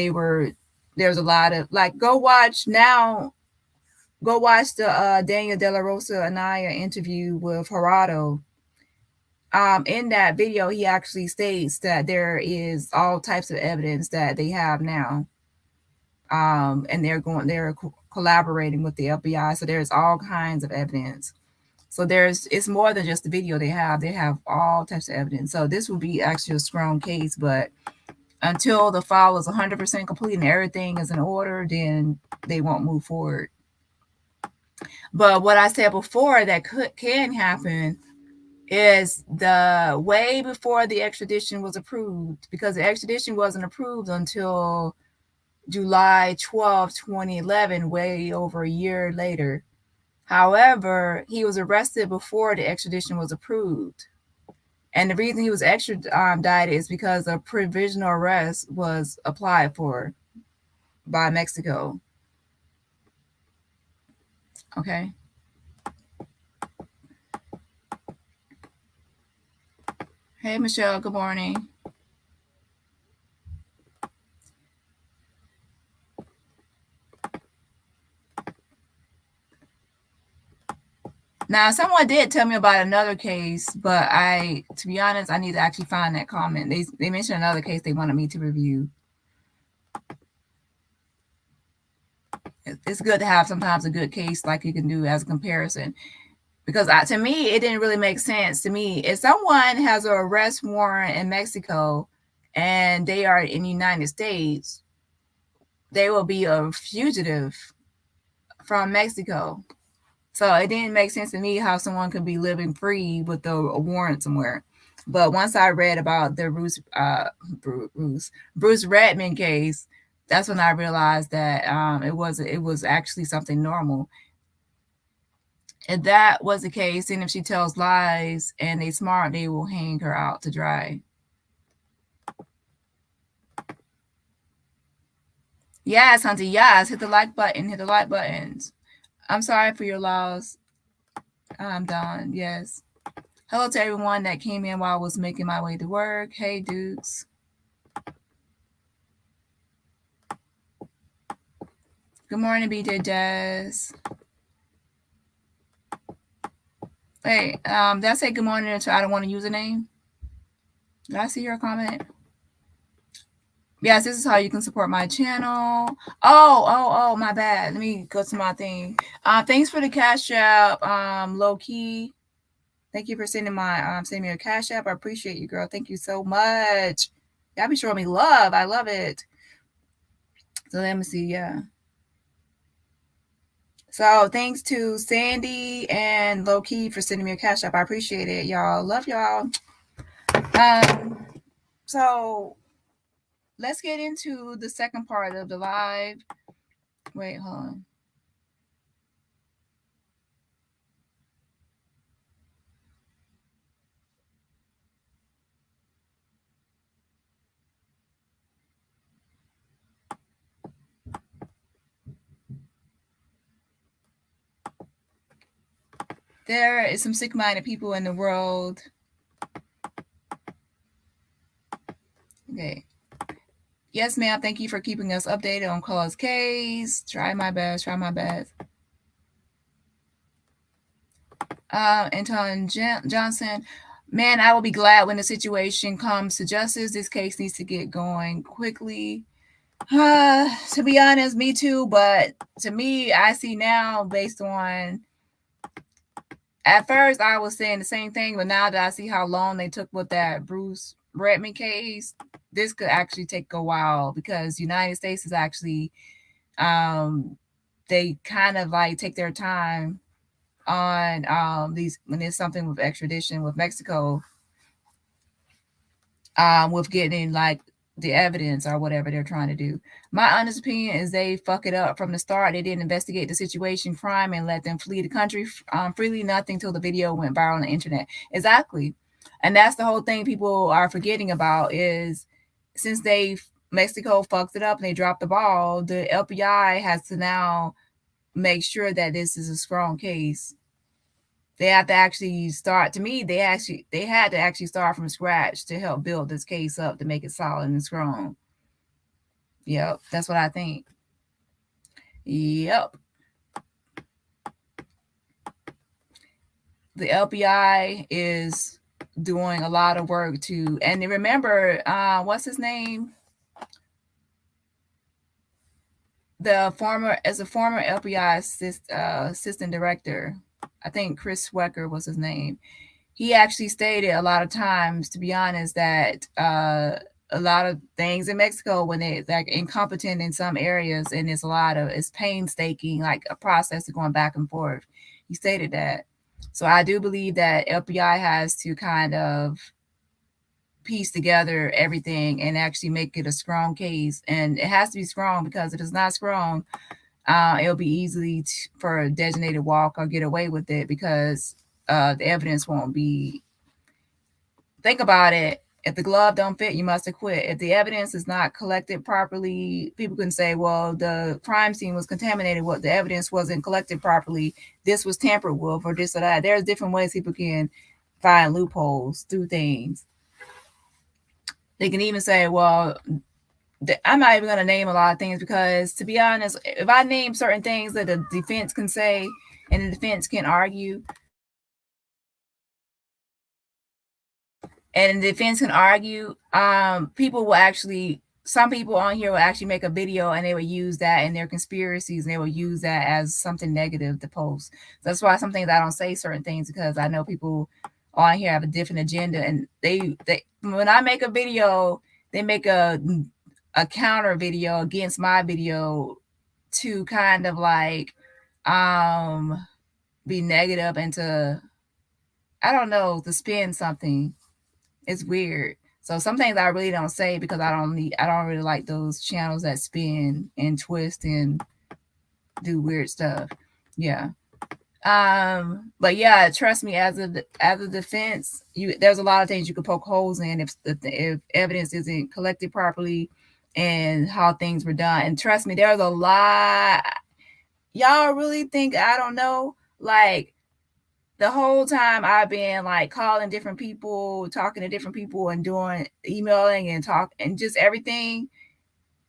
there's a lot of, like, go watch the Daniel De La Rosa Anaya interview with Gerardo. In that video, he actually states that there is all types of evidence that they have now. And they're collaborating with the FBI. So there's all kinds of evidence. So it's more than just the video they have all types of evidence. So this would be actually a strong case, but until the file is 100% complete and everything is in order, then they won't move forward. But what I said before that can happen is the way before the extradition was approved, because the extradition wasn't approved until July 12, 2011, way over a year later. However, he was arrested before the extradition was approved. And the reason he was extradited is because a provisional arrest was applied for by Mexico. Okay. Hey, Michelle, good morning. Now, someone did tell me about another case, but to be honest, I need to actually find that comment. They mentioned another case they wanted me to review. It's good to have sometimes a good case like you can do as a comparison. Because to me, it didn't really make sense to me. If someone has an arrest warrant in Mexico and they are in the United States, they will be a fugitive from Mexico. So it didn't make sense to me how someone could be living free with a warrant somewhere. But once I read about the Bruce Redmond case, that's when I realized that it was actually something normal. If that was the case, and if she tells lies and they're smart, they will hang her out to dry. Yes, Hunter, yes. Hit the like button. Hit the like buttons. I'm sorry for your loss. I'm done. Yes. Hello to everyone that came in while I was making my way to work. Hey, dudes. Good morning, BJ Jazz. Hey, did I say good morning until I don't want to use a name? Did I see your comment? Yes, this is how you can support my channel. Oh, my bad. Let me go to my thing. Thanks for the Cash App, low key. Thank you for sending me a Cash App. I appreciate you, girl. Thank you so much. Y'all be showing me love. I love it. So let me see. Yeah. So thanks to Sandy and Low Key for sending me a Cash App. I appreciate it, y'all. Love y'all. So let's get into the second part of the live. Wait, hold on. There is some sick-minded people in the world. Okay. Yes, ma'am. Thank you for keeping us updated on Claude's case. Try my best. Anton Johnson. Man, I will be glad when the situation comes to justice. This case needs to get going quickly. To be honest, me too. But to me, I see now based on, at first I was saying the same thing, but now that I see how long they took with that Bruce Redmond case, this could actually take a while because the United States is actually, they kind of like take their time on these when there's something with extradition with Mexico, with getting like the evidence or whatever they're trying to do. My honest opinion is they fuck it up from the start. They didn't investigate the situation, crime, and let them flee the country freely. Nothing till the video went viral on the internet. Exactly, and that's the whole thing people are forgetting about is since Mexico fucked it up and they dropped the ball, the FBI has to now make sure that this is a strong case. They have to actually start. To me, they had to actually start from scratch to help build this case up to make it solid and strong. Yep, that's what I think. Yep. The FBI is doing a lot of work to, and remember, what's his name? The former FBI assistant director, I think Chris Wecker was his name. He actually stated a lot of times, to be honest, that a lot of things in Mexico, when they like incompetent in some areas, and it's painstaking, like a process of going back and forth. He stated that. So I do believe that FBI has to kind of piece together everything and actually make it a strong case. And it has to be strong because if it's not strong, it'll be easily for a Daejhanae to walk or get away with it because the evidence won't be. Think about it. If the glove don't fit, you must acquit. If the evidence is not collected properly, people can say, well, the crime scene was contaminated. What the evidence wasn't collected properly. This was tampered with or this or that. There's different ways people can find loopholes through things. They can even say, well, I'm not even going to name a lot of things because, to be honest, if I name certain things that the defense can say and the defense can argue, people will actually, some people on here will actually make a video and they will use that in their conspiracies and they will use that as something negative to post. That's why some things I don't say certain things because I know people on here have a different agenda, and they when I make a video, they make a counter video against my video to kind of like be negative and to, I don't know, to spin something. It's weird. So some things I really don't say because I don't really like those channels that spin and twist and do weird stuff. Yeah. But yeah, trust me, as a defense, there's a lot of things you could poke holes in if evidence isn't collected properly and how things were done. And trust me, there's a lot. Y'all really think I don't know? Like, the whole time I've been like calling different people, talking to different people and doing emailing and talk and just everything.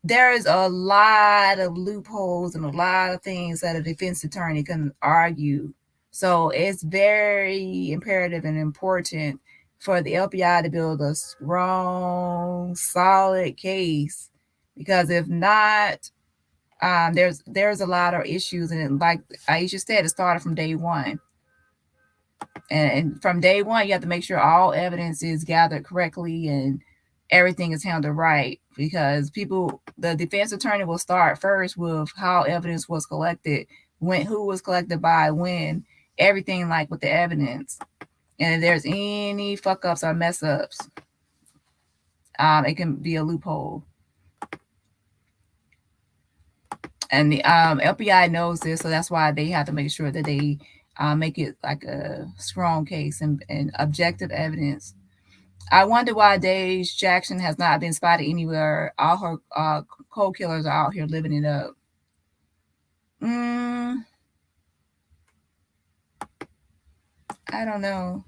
there is a lot of loopholes and a lot of things that a defense attorney can argue. So it's very imperative and important for the FBI to build a strong, solid case, because if not, there's a lot of issues, and like Aisha said, it started from day one. And from day one, you have to make sure all evidence is gathered correctly and everything is handled right, because the defense attorney will start first with how evidence was collected, who was collected by, when, everything like with the evidence. And if there's any fuck ups or mess ups, it can be a loophole. And the FBI knows this, so that's why they have to make sure that they make it like a strong case and objective evidence. I wonder why Daejhanae Jackson has not been spotted anywhere. All her co-killers are out here living it up. I don't know.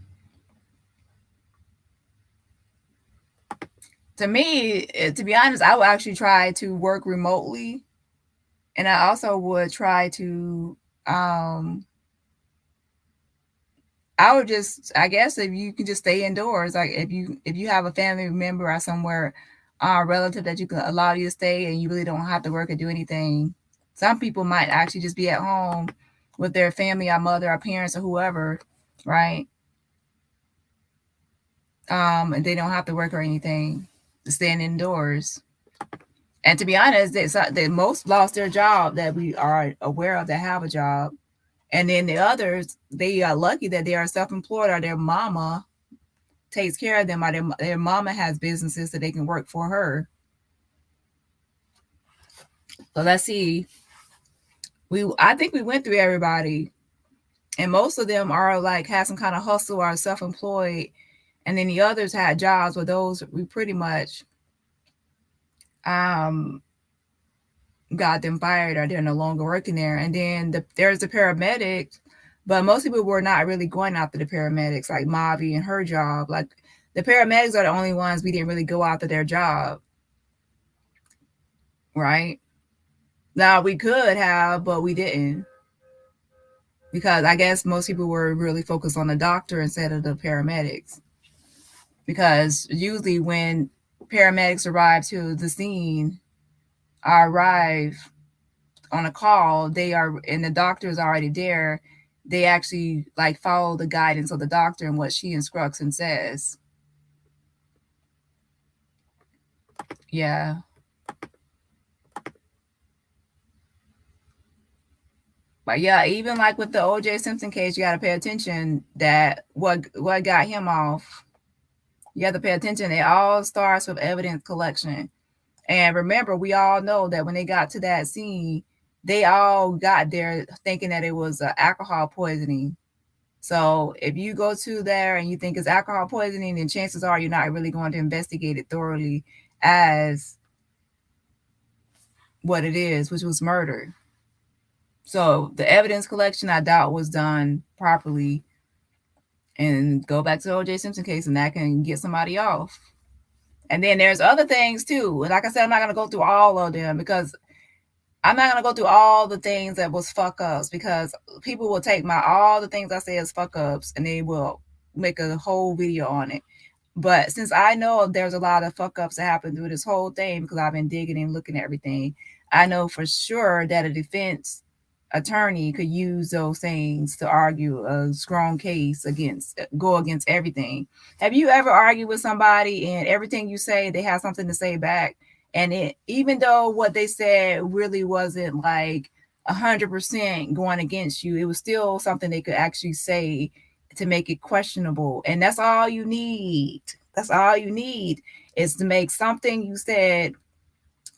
To me, to be honest, I would actually try to work remotely. And I also would try to, I would just, I guess if you can just stay indoors, like if you have a family member or somewhere, relative that you can allow you to stay and you really don't have to work or do anything. Some people might actually just be at home with their family or mother or parents or whoever, right? And they don't have to work or anything, staying indoors. And to be honest, they most lost their job that we are aware of that have a job. And then the others, they are lucky that they are self-employed, or their mama takes care of them, or their mama has businesses that they can work for her. So let's see. I think we went through everybody, and most of them are like have some kind of hustle or self-employed, and then the others had jobs. With those, we pretty much got them fired, or they're no longer working there. And then there's the paramedics, but most people were not really going after the paramedics, like Mavi and her job. Like the paramedics are the only ones we didn't really go after their job, right? Now we could have, but we didn't, because I guess most people were really focused on the doctor instead of the paramedics. Because usually when paramedics arrive to the scene, arrive on a call, and the doctor is already there, they actually like follow the guidance of the doctor and what she instructs and says. Yeah. But yeah, even like with the OJ Simpson case, you got to pay attention that what got him off. You have to pay attention. It all starts with evidence collection. And remember, we all know that when they got to that scene, they all got there thinking that it was alcohol poisoning. So if you go to there and you think it's alcohol poisoning, then chances are you're not really going to investigate it thoroughly as what it is, which was murder. So the evidence collection, I doubt, was done properly. And go back to the O.J. Simpson case, and that can get somebody off. And then there's other things too. And like I said, I'm not going to go through all of them, because I'm not going to go through all the things that was fuck ups, because people will take all the things I say as fuck ups and they will make a whole video on it. But since I know there's a lot of fuck ups that happened through this whole thing, because I've been digging and looking at everything, I know for sure that a defense attorney could use those things to argue a strong case go against everything. Have you ever argued with somebody and everything you say, they have something to say back? And even though what they said really wasn't like 100% going against you, it was still something they could actually say to make it questionable. And that's all you need. That's all you need, is to make something you said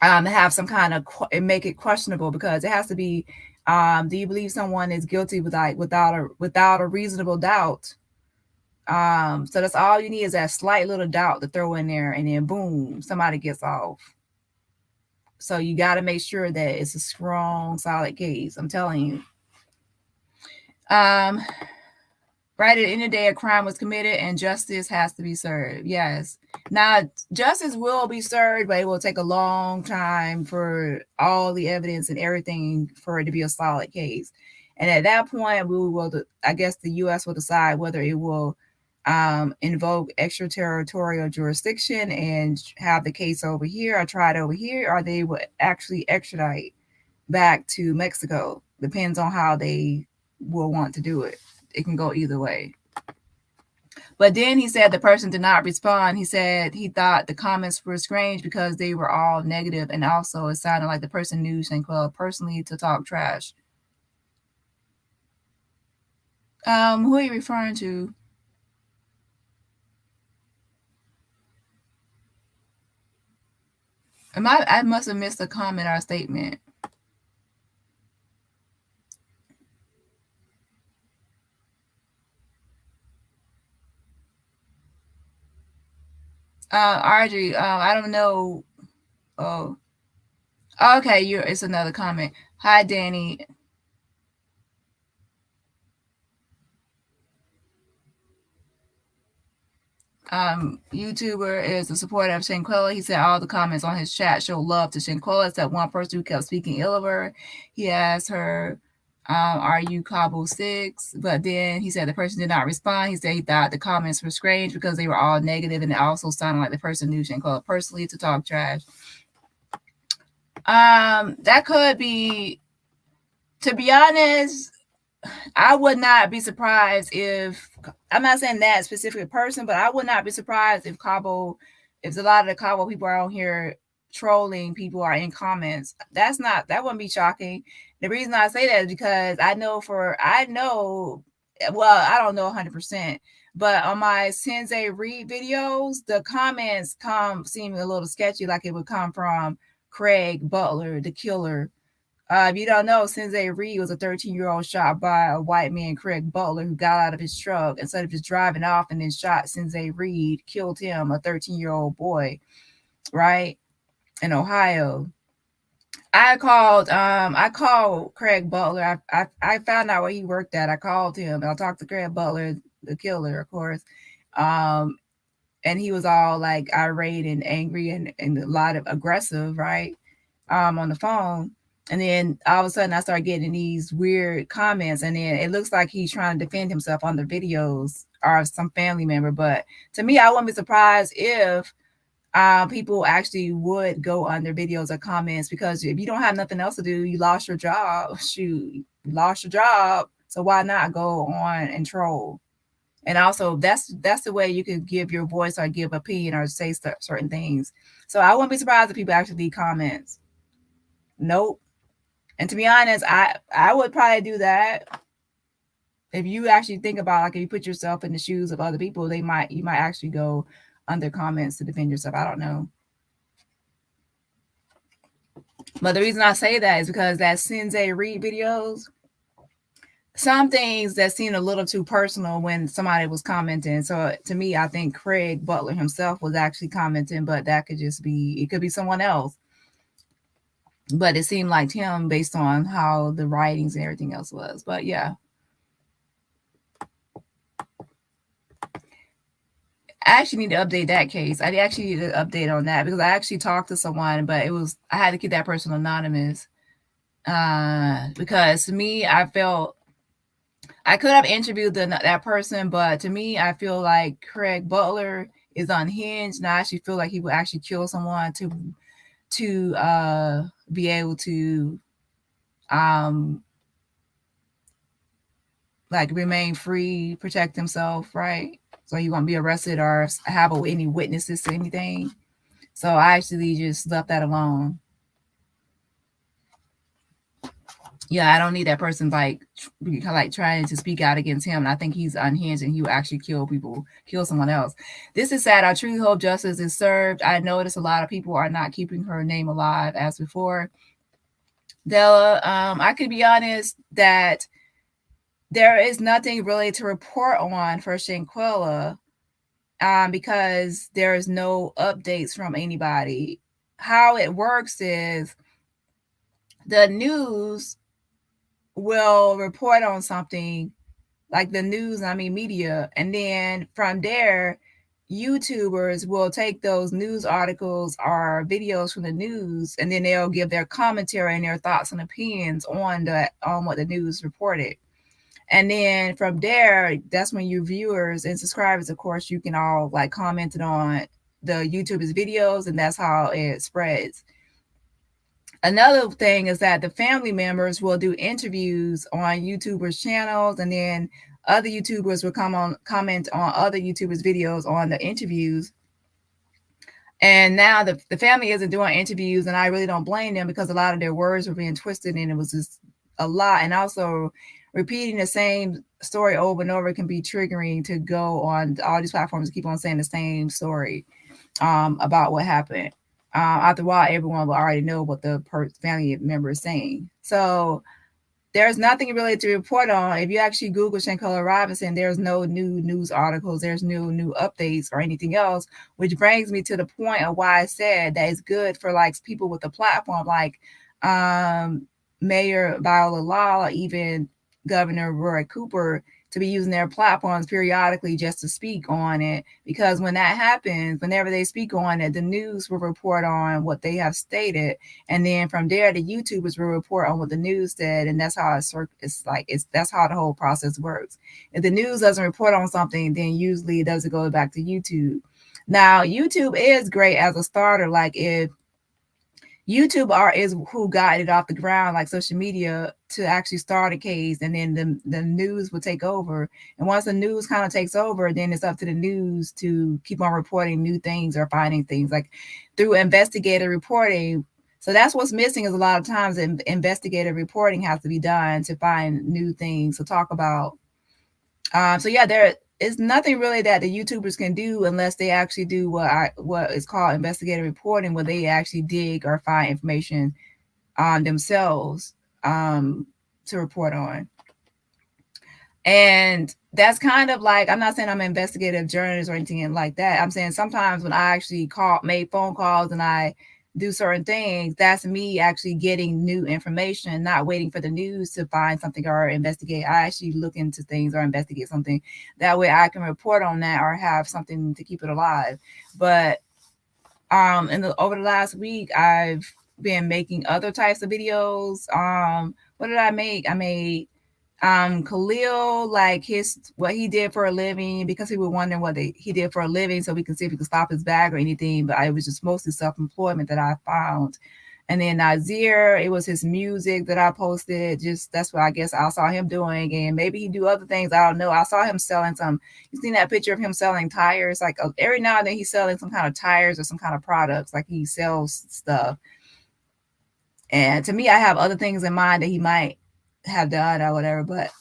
have some kind of make it questionable, because it has to be do you believe someone is guilty without a reasonable doubt? So that's all you need, is that slight little doubt to throw in there, and then boom, somebody gets off. So you got to make sure that it's a strong, solid case. I'm telling you. Right, at the end of the day, a crime was committed and justice has to be served. Yes. Now, justice will be served, but it will take a long time for all the evidence and everything for it to be a solid case. And at that point, we will, I guess the U.S. will decide whether it will invoke extraterritorial jurisdiction and have the case over here or tried over here, or they will actually extradite back to Mexico. Depends on how they will want to do it. It can go either way. But then he said the person did not respond. He said he thought the comments were strange because they were all negative, and also it sounded like the person knew Shanquella personally to talk trash. Who are you referring to? I must have missed a comment or a statement. Audrey, I don't know. Oh, okay. It's another comment. Hi, Dani. YouTuber is a supporter of Shanquella. He said all the comments on his chat show love to Shanquella, except one person who kept speaking ill of her. He asked her, are you Cabo 6? But then he said the person did not respond. He said he thought the comments were strange because they were all negative, and it also sounded like the person knew Shanquella personally to talk trash. That could be, to be honest, I would not be surprised if, I'm not saying that specific person, but I would not be surprised if a lot of the Cabo people are on here trolling people are in comments. That wouldn't be shocking. The reason I say that is because I know, I don't know 100%, but on my Sensei Reed videos, the comments seem a little sketchy, like it would come from Craig Butler, the killer. If you don't know, Sensei Reed was a 13-year-old shot by a white man, Craig Butler, who got out of his truck instead of just driving off and then shot Sensei Reed, killed him, a 13-year-old boy, right, in Ohio. I called Craig Butler. I found out where he worked at. I called him and I talked to Craig Butler, the killer, of course. And he was all like irate and angry and a lot of aggressive, right, on the phone. And then all of a sudden I started getting these weird comments, and then it looks like he's trying to defend himself on the videos or some family member. But to me, I wouldn't be surprised if people actually would go under videos or comments, because if you don't have nothing else to do, you lost your job. Shoot, you lost your job. So why not go on and troll? And also that's the way you can give your voice or give opinion or say certain things. So I wouldn't be surprised if people actually leave comments. Nope. And to be honest, I would probably do that. If you actually think about, like, if you put yourself in the shoes of other people, you might actually go under comments to defend yourself. I don't know. But the reason I say that is because that Sensei Reed videos, some things that seemed a little too personal when somebody was commenting. So to me, I think Craig Butler himself was actually commenting, but that could just be, it could be someone else. But it seemed like him based on how the writings and everything else was. But yeah. I actually need to update that case. I actually need to update on that because I actually talked to someone, but I had to keep that person anonymous. Because to me, I felt I could have interviewed that person, but to me, I feel like Craig Butler is unhinged, and I actually feel like he would actually kill someone to be able to like remain free, protect himself, right? So he won't be arrested or have any witnesses to anything. So I actually just left that alone. Yeah, I don't need that person like trying to speak out against him. And I think he's unhinged and he will actually kill someone else. This is sad. I truly hope justice is served. I notice a lot of people are not keeping her name alive as before. Della, I could be honest that there is nothing really to report on for Shanquella because there is no updates from anybody. How it works is the news will report on something like the news, media. And then from there, YouTubers will take those news articles or videos from the news, and then they'll give their commentary and their thoughts and opinions on what the news reported. And then from there, that's when you viewers and subscribers, of course, you can all like comment on the YouTubers videos, and that's how it spreads. Another thing is that the family members will do interviews on YouTubers' channels, and then other YouTubers will comment on other YouTubers' videos on the interviews. And now the family isn't doing interviews, and I really don't blame them, because a lot of their words were being twisted, and it was just a lot. And also repeating the same story over and over can be triggering to go on all these platforms and keep on saying the same story about what happened. After a while, everyone will already know what the family member is saying. So there's nothing really to report on. If you actually Google Shanquella Robinson, there's no new news articles, there's no new updates or anything else, which brings me to the point of why I said that it's good for like people with a platform like Mayor Viola Law, or even Governor Roy Cooper, to be using their platforms periodically just to speak on it. Because when that happens, whenever they speak on it, the news will report on what they have stated, and then from there the YouTubers will report on what the news said, and that's how that's how the whole process works. If the news doesn't report on something, then usually it doesn't go back to YouTube. Now YouTube is great as a starter. Like if YouTube is who got it off the ground, like social media, to actually start a case, and then the news will take over. And once the news kind of takes over, then it's up to the news to keep on reporting new things or finding things, like through investigative reporting. So that's what's missing, is a lot of times investigative reporting has to be done to find new things to talk about. So yeah, there is nothing really that the YouTubers can do unless they actually do what is called investigative reporting, where they actually dig or find information themselves to report on. And that's kind of like, I'm not saying I'm an investigative journalist or anything like that. I'm saying sometimes when I actually made phone calls and I do certain things, that's me actually getting new information, not waiting for the news to find something or investigate. I actually look into things or investigate something. That way I can report on that or have something to keep it alive. But over the last week, I've been making other types of videos. What did I make? I made Khalil, like what he did for a living, because he was wondering what he did for a living, so we can see if we can stop his bag or anything. But it was just mostly self-employment that I found. And then Nazir, it was his music that I posted. Just that's what I guess I saw him doing, and maybe he do other things. I don't know. I saw him selling some. You seen that picture of him selling tires? Like every now and then he's selling some kind of tires or some kind of products. Like he sells stuff. And to me, I have other things in mind that he might have done or whatever, but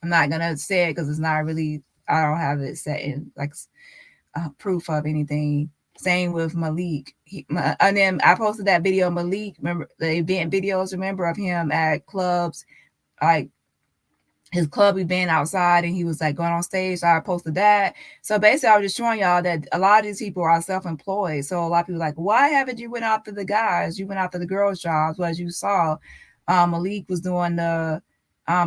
I'm not gonna say it because it's not really, I don't have it set in like proof of anything. Same with Malik. And then I posted that video of Malik, remember the event videos, remember, of him at clubs, like his club event outside, and he was like going on stage. So I posted that. So basically I was just showing y'all that a lot of these people are self-employed. So a lot of people are like, why haven't you went after the guys? You went after the girls' jobs. Well, as you saw, Malik was doing the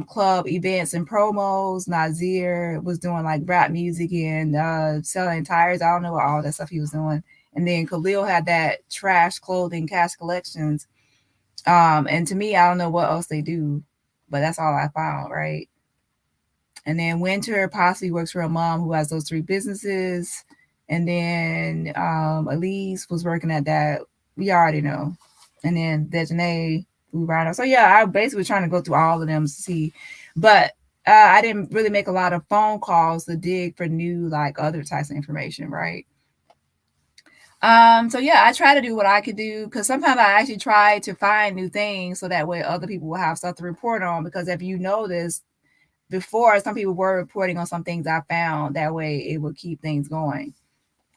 club events and promos. Nazir was doing like rap music and selling tires. I don't know what all that stuff he was doing. And then Khalil had that trash clothing cash collections. And to me, I don't know what else they do, but that's all I found, right? And then Winter possibly works for a mom who has those 3 businesses. And then Elise was working at that. We already know. And then Daejhanae, so yeah, I basically was trying to go through all of them to see, but I didn't really make a lot of phone calls to dig for new, like other types of information, right? So yeah, I try to do what I could do, because sometimes I actually try to find new things so that way other people will have stuff to report on. Because if you notice, before, some people were reporting on some things I found, that way it would keep things going.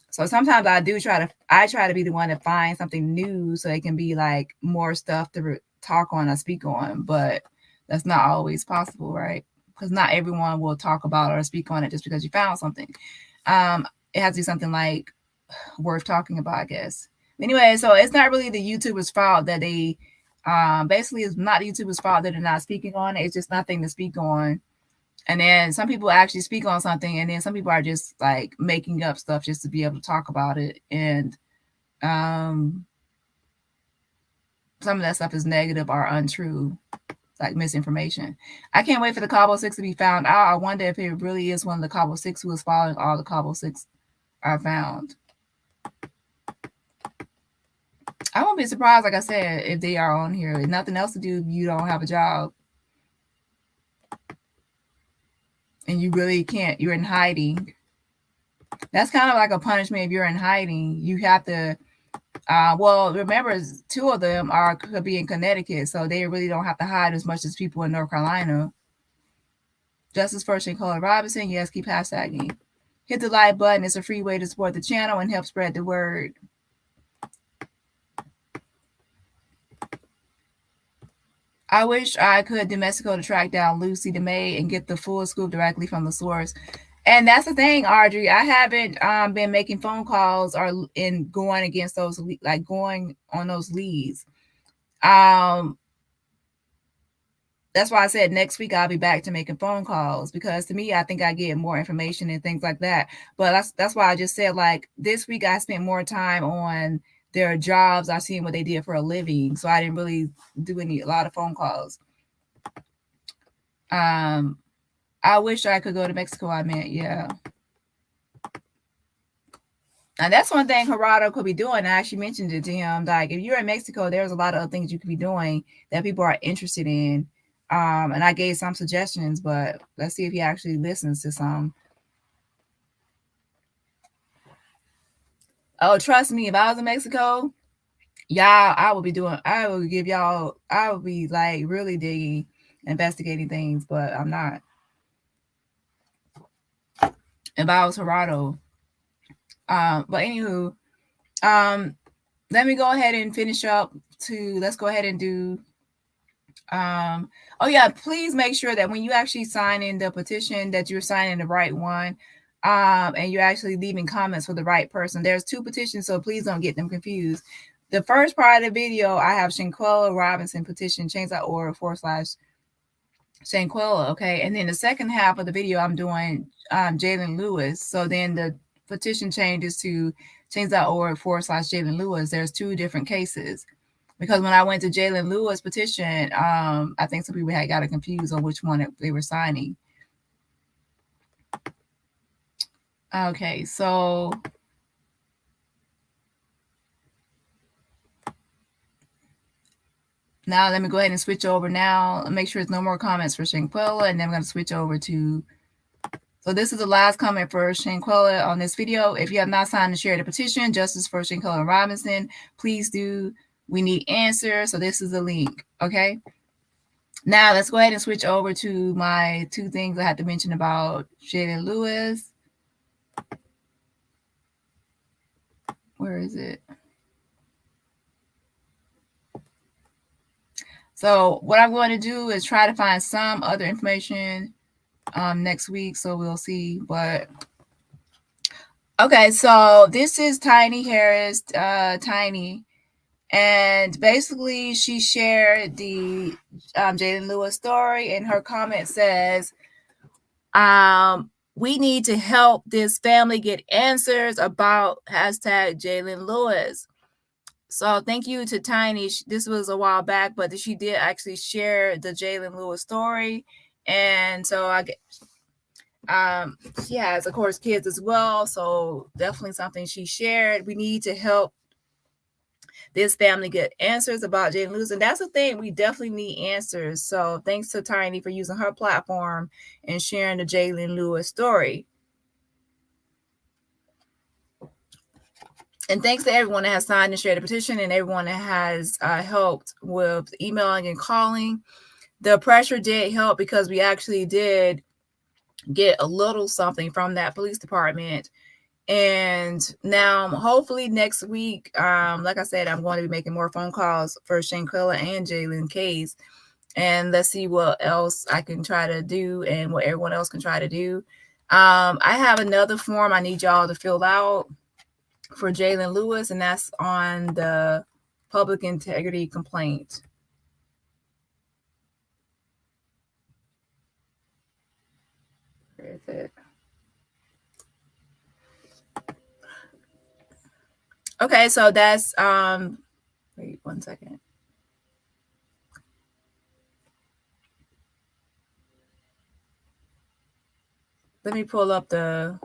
So sometimes I try to be the one to find something new so it can be like more stuff to talk on or speak on, but that's not always possible, right? Because not everyone will talk about or speak on it just because you found something. It has to be something like worth talking about, I guess. Anyway, so it's not really the YouTuber's fault that they basically it's not the YouTuber's fault that they're not speaking on it. It's just nothing to speak on. And then some people actually speak on something, and then some people are just like making up stuff just to be able to talk about it. And some of that stuff is negative or untrue, like misinformation. I can't wait for the Cabo 6 to be found out. I wonder if it really is one of the Cabo 6 who is following all the Cabo 6 are found. I won't be surprised, like I said, if they are on here. There's nothing else to do if you don't have a job. And you really can't, you're in hiding. That's kind of like a punishment if you're in hiding. You have to, well, remember, 2 of them could be in Connecticut, so they really don't have to hide as much as people in North Carolina. Justice for Shanquella Robinson. Yes, keep hashtagging. Hit the like button. It's a free way to support the channel and help spread the word. I wish I could Domestico to track down Lucy the maid and get the full scoop directly from the source. And that's the thing, Audrey. I haven't been making phone calls or in going against those, like going on those leads. That's why I said next week I'll be back to making phone calls, because to me, I think I get more information and things like that. But that's why I just said, like, this week I spent more time on their jobs. I seen what they did for a living, so I didn't really do a lot of phone calls. I wish I could go to Mexico. I meant, yeah. And that's one thing Gerardo could be doing. I actually mentioned it to him. Like, if you're in Mexico, there's a lot of other things you could be doing that people are interested in. And I gave some suggestions, but let's see if he actually listens to some. Oh, trust me, if I was in Mexico, y'all, I would be like really digging, investigating things, but I'm not. If I was Gerardo. But anywho, let me go ahead and finish up let's go ahead and do, oh yeah, please make sure that when you actually sign in the petition that you're signing the right one, and you're actually leaving comments for the right person. There's 2 petitions, so please don't get them confused. The first part of the video, I have Shanquella Robinson petition, change.org/Shanquella, okay? And then the second half of the video, I'm doing Jalen Lewis. So then the petition changes to change.org/Jalen Lewis. There's 2 different cases. Because when I went to Jalen Lewis petition, I think some people had got confused on which one they were signing. Okay, so now let me go ahead and switch over now. Make sure there's no more comments for Shanquella, and then I'm going to switch over to, so this is the last comment for Shanquella on this video. If you have not signed and shared the petition, Justice for Shanquella Robinson, please do. We need answers. So this is the link. Okay. Now let's go ahead and switch over to my 2 things I had to mention about Jalen Lewis. Where is it? So what I'm going to do is try to find some other information next week. So we'll see. But okay, so this is Tiny Harris, Tiny. And basically, she shared the Jalen Lewis story, and her comment says, we need to help this family get answers about #Jalen Lewis. So thank you to Tiny. This was a while back, but she did actually share the Jalen Lewis story. And so she has, of course, kids as well. So definitely something she shared. We need to help this family get answers about Jalen Lewis. And that's the thing. We definitely need answers. So thanks to Tiny for using her platform and sharing the Jalen Lewis story. And thanks to everyone that has signed and shared the petition, and everyone that has helped with emailing and calling. The pressure did help, because we actually did get a little something from that police department. And now, hopefully next week, like I said, I'm going to be making more phone calls for Shanquella and Jalen case. And let's see what else I can try to do and what everyone else can try to do. I have another form I need y'all to fill out for Jalen Lewis, and that's on the public integrity complaint. with it. Okay, so that's wait 1 second. Let me pull up the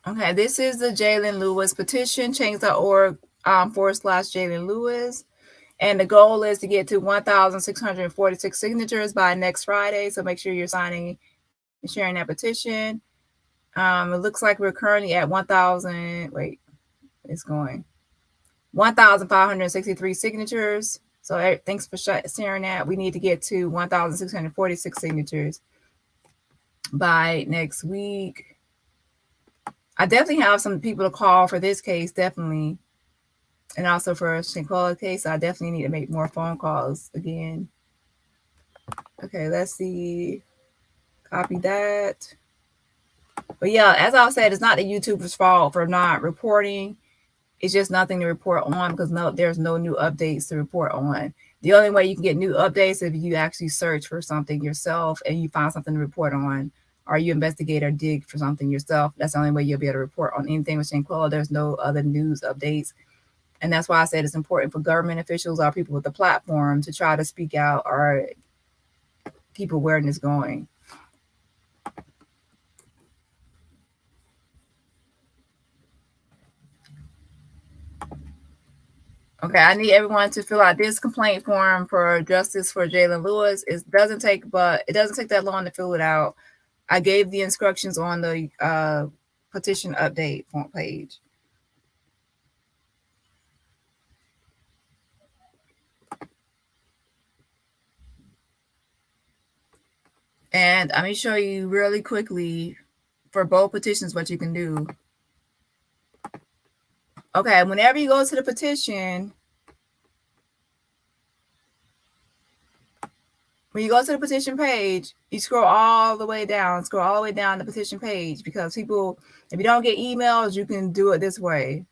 okay, this is the Jalen Lewis petition, change.org /Jalen Lewis. And the goal is to get to 1,646 signatures by next Friday. So make sure you're signing and sharing that petition. It looks like we're currently at 1,000. Wait, it's going 1,563 signatures. So thanks for sharing that. We need to get to 1,646 signatures by next week. I definitely have some people to call for this case, definitely. And also for a Shanquella case, I definitely need to make more phone calls again. Okay, let's see. Copy that. But yeah, as I said, it's not the YouTuber's fault for not reporting. It's just nothing to report on because there's no new updates to report on. The only way you can get new updates is if you actually search for something yourself and you find something to report on, or you investigate or dig for something yourself. That's the only way you'll be able to report on anything with Shanquella. There's no other news updates. And that's why I said it's important for government officials or people with the platform to try to speak out or keep awareness going. Okay, I need everyone to fill out this complaint form for justice for Jalen Lewis. It doesn't take that long to fill it out. I gave the instructions on the petition update front page. And let me show you really quickly for both petitions what you can do. Okay, whenever you go to the petition, when you go to the petition page, you scroll all the way down the petition page, because people, if you don't get emails, you can do it this way.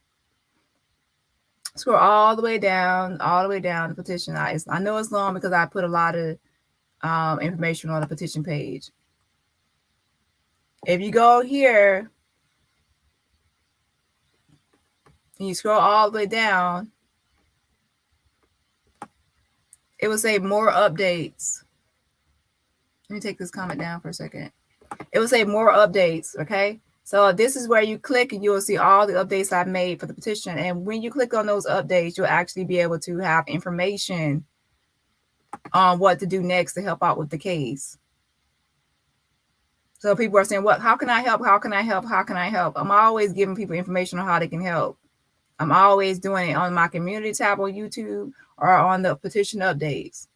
Scroll all the way down the petition. I know it's long because I put a lot of information on the petition page. If you go here and you scroll all the way down, it will say more updates. Let me take this comment down for a second. It will say more updates, okay? So this is where you click and you will see all the updates I've made for the petition. And when you click on those updates, you'll actually be able to have information on what to do next to help out with the case. So people are saying, how can I help? How can I help? How can I help? I'm always giving people information on how they can help. I'm always doing it on my community tab on YouTube or on the petition updates.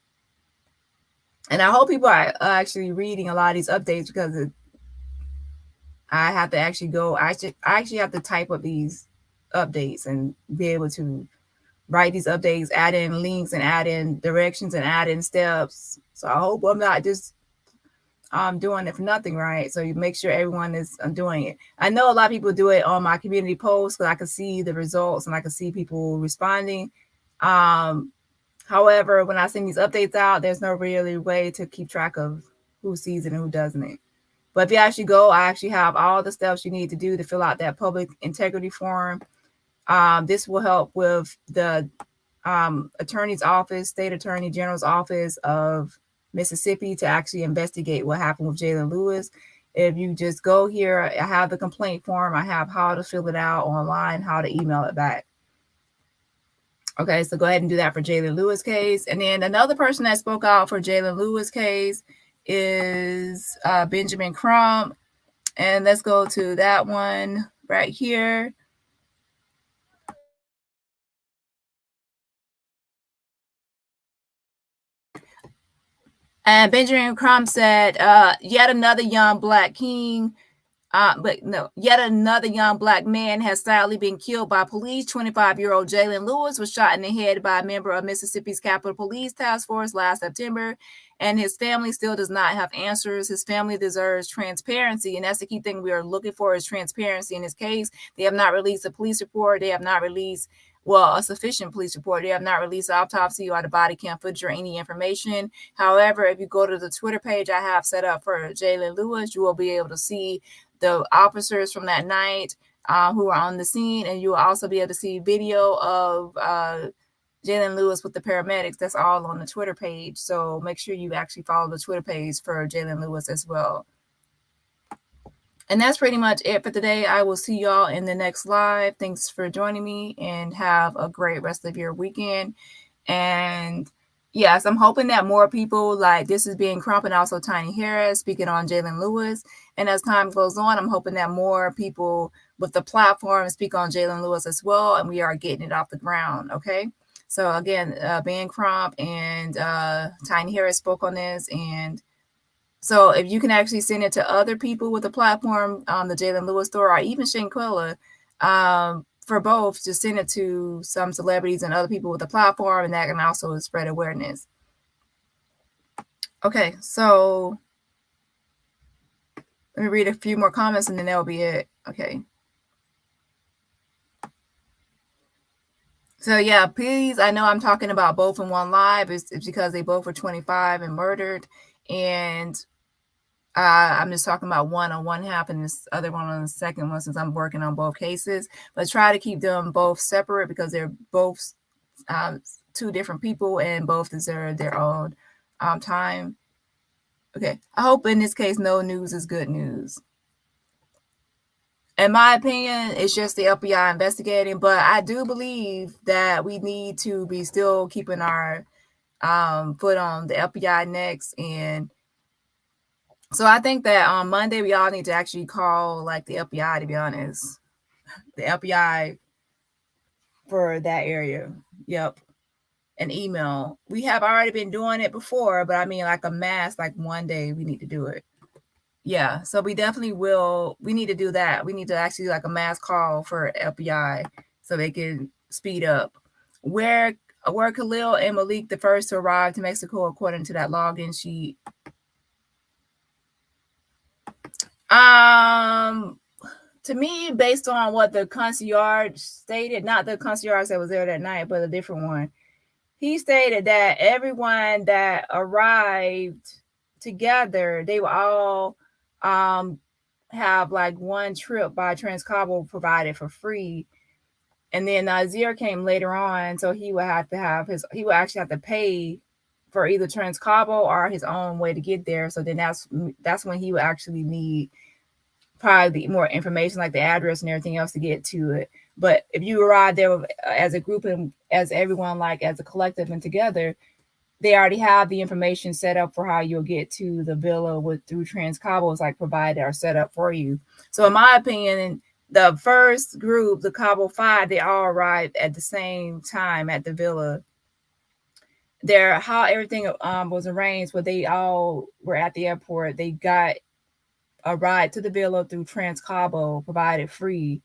And I hope people are actually reading a lot of these updates, because I have to actually go. I actually have to type up these updates and be able to write these updates, add in links and add in directions and add in steps. So I hope I'm not just doing it for nothing, right? So you make sure everyone is doing it. I know a lot of people do it on my community posts because I can see the results and I can see people responding. However, when I send these updates out, there's no really way to keep track of who sees it and who doesn't. But if you actually go, I actually have all the steps you need to do to fill out that public integrity form. This will help with the attorney's office, state attorney general's office of Mississippi, to actually investigate what happened with Jalen Lewis. If you just go here, I have the complaint form. I have how to fill it out online, how to email it back. Okay, so go ahead and do that for Jalen Lewis case. And then another person that spoke out for Jalen Lewis case is Benjamin Crump. And let's go to that one right here. And Benjamin Crump said, yet another young black king, yet another young black man has sadly been killed by police. 25-year-old Jalen Lewis was shot in the head by a member of Mississippi's Capitol Police Task Force last September, and his family still does not have answers. His family deserves transparency, and that's the key thing we are looking for, is transparency in this case. They have not released a police report. They have not released a sufficient police report. They have not released the autopsy or the body cam footage or any information. However, if you go to the Twitter page I have set up for Jalen Lewis, you will be able to see the officers from that night who were on the scene, and you will also be able to see video of Jalen Lewis with the paramedics. That's all on the Twitter page. So make sure you actually follow the Twitter page for Jalen Lewis as well. And that's pretty much it for today. I will see y'all in the next live. Thanks for joining me, and have a great rest of your weekend. And yes, I'm hoping that more people, like this is being Crump and also Tiny Harris speaking on Jalen Lewis. And as time goes on, I'm hoping that more people with the platform speak on Jalen Lewis as well, and we are getting it off the ground. Okay. So again, Ben Crump and Tiny Harris spoke on this, and so if you can actually send it to other people with the platform, the Jalen Lewis story, or even Shanquella, for both, just send it to some celebrities and other people with the platform, and that can also spread awareness. Okay, so let me read a few more comments, and then that'll be it. Okay. So yeah, please, I know I'm talking about both in one live. It's because they both were 25 and murdered, and I'm just talking about one on one half and this other one on the second one, since I'm working on both cases. But try to keep them both separate because they're both two different people and both deserve their own time. Okay, I hope in this case no news is good news. In my opinion, it's just the FBI investigating, but I do believe that we need to be still keeping our foot on the FBI next. And so I think that on Monday, we all need to actually call like the FBI, to be honest. The FBI for that area. Yep. An email. We have already been doing it before, but I mean like a mass, like one day we need to do it. Yeah, so we definitely will. We need to do that. We need to actually do like a mass call for FBI so they can speed up. Where Khalil and Malik the first to arrive to Mexico according to that login sheet? To me, based on what the concierge stated, not the concierge that was there that night, but a different one, he stated that everyone that arrived together, they were all have like one trip by Transcabo provided for free, and then Nazir came later on, so he would have to have he would actually have to pay for either Transcabo or his own way to get there. So then that's when he would actually need probably more information, like the address and everything else to get to it. But if you arrive there as a group and as everyone, like as a collective and together, they already have the information set up for how you'll get to the villa through Transcabo is like provided or set up for you. So in my opinion, the first group, the Cabo 5, they all arrived at the same time at the villa. How everything was arranged, but they all were at the airport. They got a ride to the villa through Transcabo, provided free,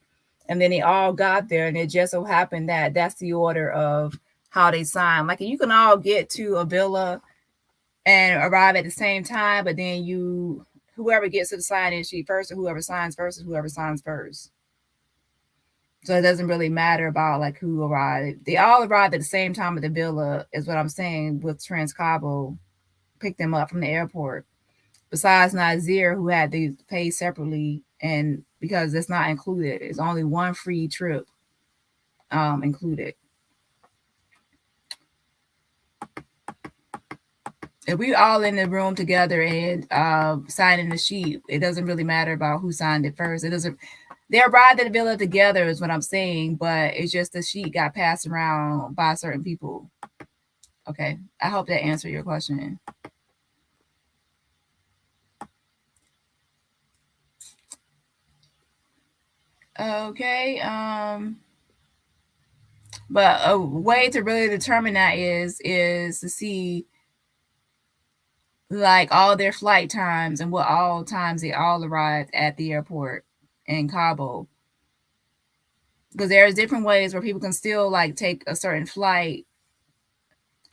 and then they all got there, and it just so happened that that's the order of how they sign. Like you can all get to a villa and arrive at the same time, but then whoever gets to the sign-in sheet first, or whoever signs first, is whoever signs first. So it doesn't really matter about like who arrived. They all arrived at the same time at the villa, is what I'm saying, with Transcabo picked them up from the airport. Besides Nazir, who had to pay separately, and because it's not included, it's only one free trip included. If we all in the room together and signing the sheet, it doesn't really matter about who signed it first. It doesn't. They arrived at the villa together, is what I'm saying, but it's just the sheet got passed around by certain people. Okay, I hope that answered your question. Okay, but a way to really determine that is to see like all their flight times and what all times they all arrived at the airport in Cabo, because there's different ways where people can still like take a certain flight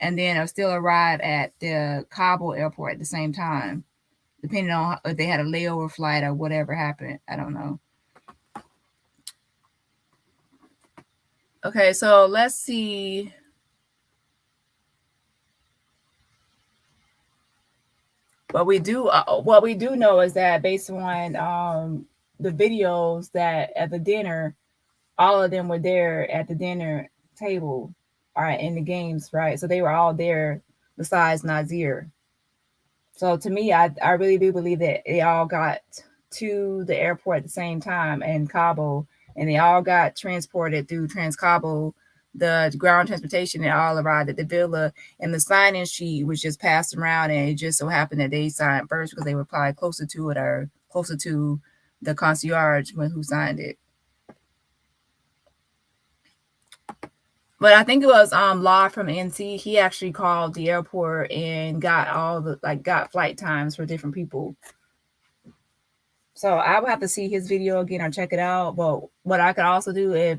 and then still arrive at the Cabo airport at the same time, depending on if they had a layover flight or whatever happened. I don't know. Okay, so let's see. What we do know is that based on the videos that at the dinner, all of them were there at the dinner table, all right, in the games, right? So they were all there besides Nazir. So to me, I really do believe that they all got to the airport at the same time in Cabo, and they all got transported through Transcabo, the ground transportation, and all arrived at the villa. And the sign-in sheet was just passed around, and it just so happened that they signed first because they were probably closer to it or closer to the concierge who signed it. But I think it was Law from NC. He actually called the airport and got all the got flight times for different people. So I would have to see his video again or check it out. But what I could also do is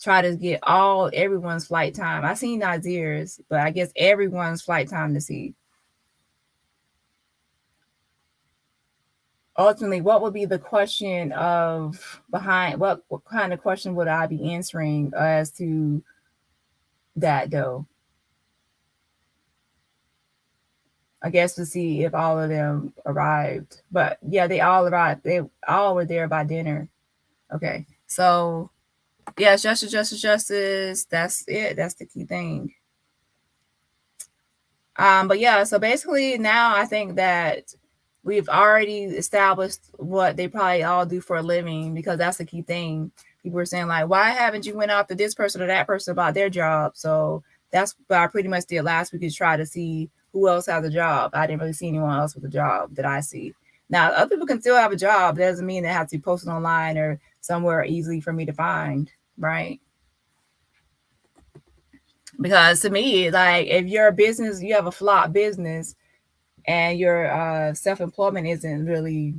try to get everyone's flight time. I seen Nazir's, but I guess everyone's flight time to see. Ultimately, what would be the question of behind what kind of question would I be answering as to that though? I guess to see if all of them arrived. But yeah, they all arrived. They all were there by dinner. Okay. So yeah, justice. That's it. That's the key thing. But yeah, so basically now I think that we've already established what they probably all do for a living, because that's the key thing. People are saying like, why haven't you went after this person or that person about their job? So that's what I pretty much did last week, is try to see who else has a job. I didn't really see anyone else with a job that I see. Now, other people can still have a job. That doesn't mean they have to be posted online or somewhere easily for me to find, right? Because to me, like, if you're a business, you have a flop business, and your self-employment isn't really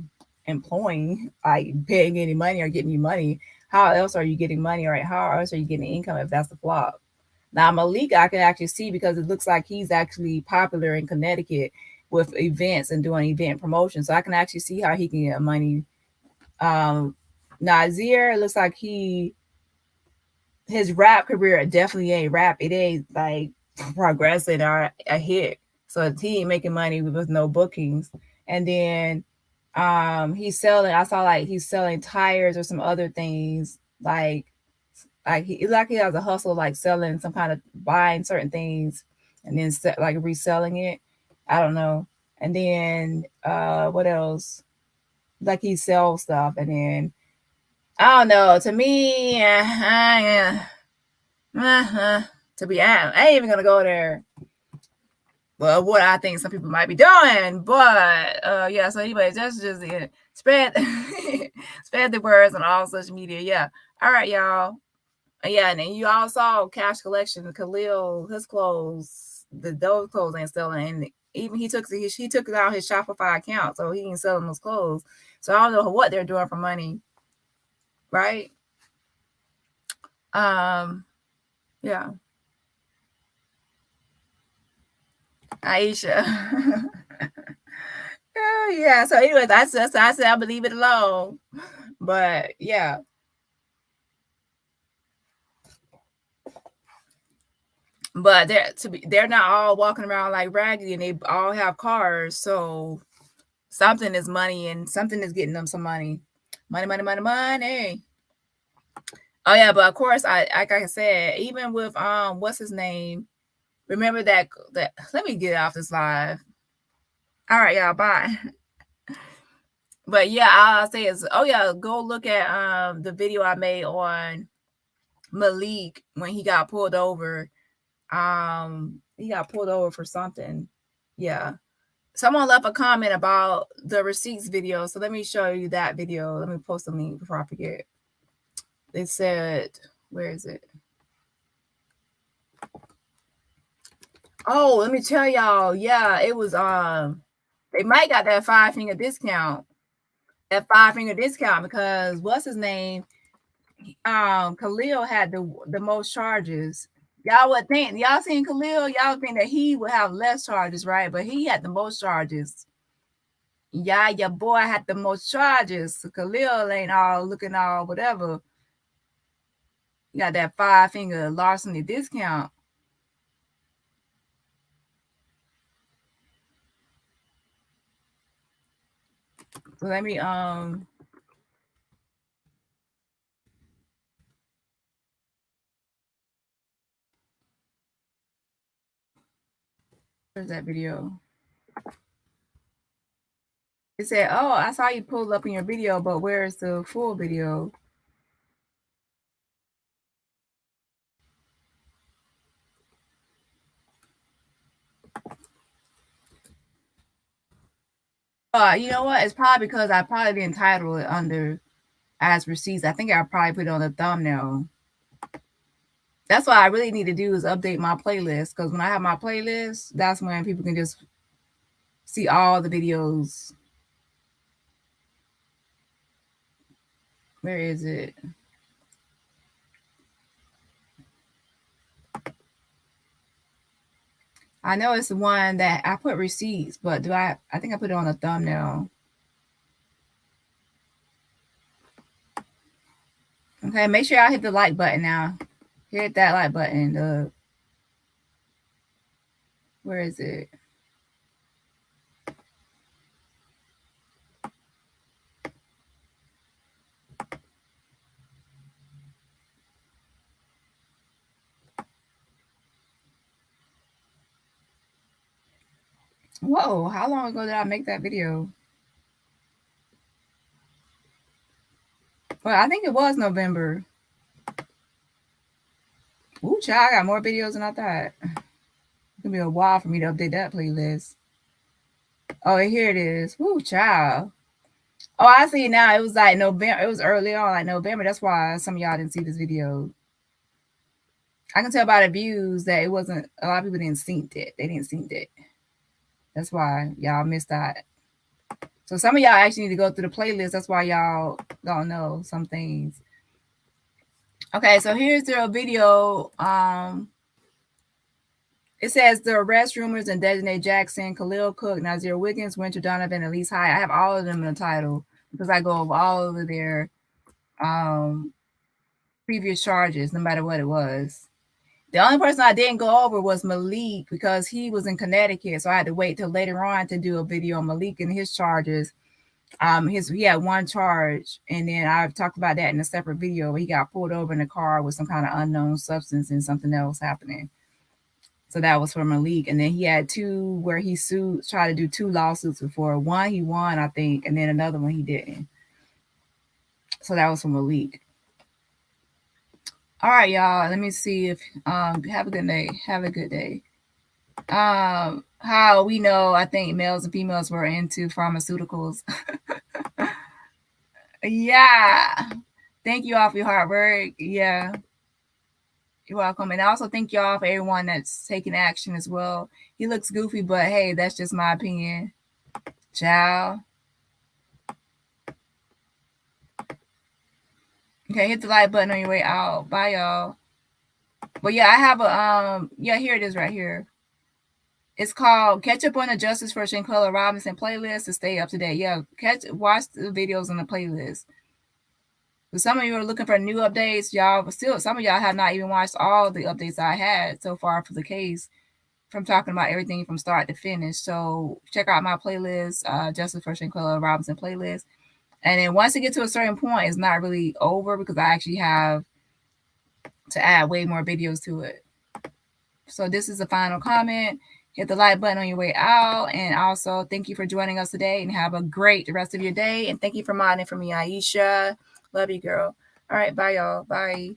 employing, like paying any money or getting you money, how else are you getting money, or how else are you getting income if that's the flop? Now, Malik, I can actually see, because it looks like he's actually popular in Connecticut with events and doing event promotion. So I can actually see how he can get money. Nazir, it looks like his rap career definitely ain't rap. It ain't like progressing or a hit. So he ain't making money with no bookings. And then he's selling, I saw like he's selling tires or some other things, like he has a hustle, like selling some kind of, buying certain things and then like reselling it. I don't know. And then what else? Like he sells stuff, and then I don't know. To me, to be I ain't even gonna go there. Well, what I think some people might be doing, but yeah. So anyway, that's just spread spread the words on all social media. Yeah. All right, y'all. Yeah, and then you all saw Cash Collection, Khalil, his clothes, those clothes ain't selling, and even he took out his Shopify account, so he ain't selling those clothes. So I don't know what they're doing for money, right? Yeah. Aisha. Oh, yeah. So anyway, that's I said I believe it alone. But yeah. But they're not all walking around like raggedy, and they all have cars. So something is money, and something is getting them some money. Money. Oh yeah, but of course, like I said, even with what's his name? Remember that let me get off this live. All right, y'all, bye. But yeah, all I'll say is, oh yeah, go look at the video I made on Malik when he got pulled over. He got pulled over for something. Yeah. Someone left a comment about the receipts video. So let me show you that video. Let me post the link before I forget. They said, where is it? Oh, let me tell y'all. Yeah, it was they might got that 5-finger discount. That 5-finger discount, because what's his name? Khalil had the most charges. Y'all would think, y'all seen Khalil, y'all think that he would have less charges, right? But he had the most charges. Yeah, your boy had the most charges. So Khalil ain't all looking all whatever. You got that 5-finger larceny discount. So let me where's that video? It said, "Oh, I saw you pull up in your video, but where's the full video?" You know what? It's probably because I probably didn't title it under as receipts. I think I probably put it on the thumbnail. That's what I really need to do is update my playlist, because when I have my playlist, that's when people can just see all the videos. Where is it? I know it's the one that I put receipts, but I think I put it on the thumbnail. Okay, make sure y'all hit the like button now. Hit that like button. Where is it? Whoa, how long ago did I make that video? Well, I think it was November. Ooh, child, I got more videos than I thought. It's gonna be a while for me to update that playlist. Oh, here it is. Ooh, child. Oh, I see now. It was like November. It was early on, like November. That's why some of y'all didn't see this video. I can tell by the views that it wasn't, a lot of people didn't sync it. They didn't sync it. That's why y'all missed that. So some of y'all actually need to go through the playlist. That's why y'all don't know some things. Okay, so here's the video. It says the arrest rumors and Daejhanae Jackson, Khalil Cook, Nazir Wiggins, Winter Donovan, and Elise High. I have all of them in the title because I go over all of their previous charges, no matter what it was. The only person I didn't go over was Malik because he was in Connecticut, so I had to wait till later on to do a video on Malik and his charges. He had one charge, and then I've talked about that in a separate video where he got pulled over in the car with some kind of unknown substance and something else happening. So that was for Malik. And then he had two where he tried to do two lawsuits before. One he won, I think, and then another one he didn't. So that was for Malik. All right, y'all. Let me see if have a good day. Have a good day. How we know, I think males and females were into pharmaceuticals. Yeah. Thank you all for your hard work. Yeah. You're welcome. And I also thank y'all for everyone that's taking action as well. He looks goofy, but hey, that's just my opinion. Ciao. Okay, hit the like button on your way out. Bye, y'all. But yeah, I have a yeah, here it is right here. It's called Catch Up on the Justice for Shanquella Robinson playlist to stay up to date. Yeah, watch the videos on the playlist. So some of you are looking for new updates, y'all, but still some of y'all have not even watched all the updates I had so far for the case, from talking about everything from start to finish. So check out my playlist, Justice for Shanquella Robinson playlist. And then once it gets to a certain point, it's not really over because I actually have to add way more videos to it. So this is the final comment. Hit the like button on your way out. And also thank you for joining us today and have a great rest of your day. And thank you for modding for me, Aisha. Love you, girl. All right. Bye, y'all. Bye.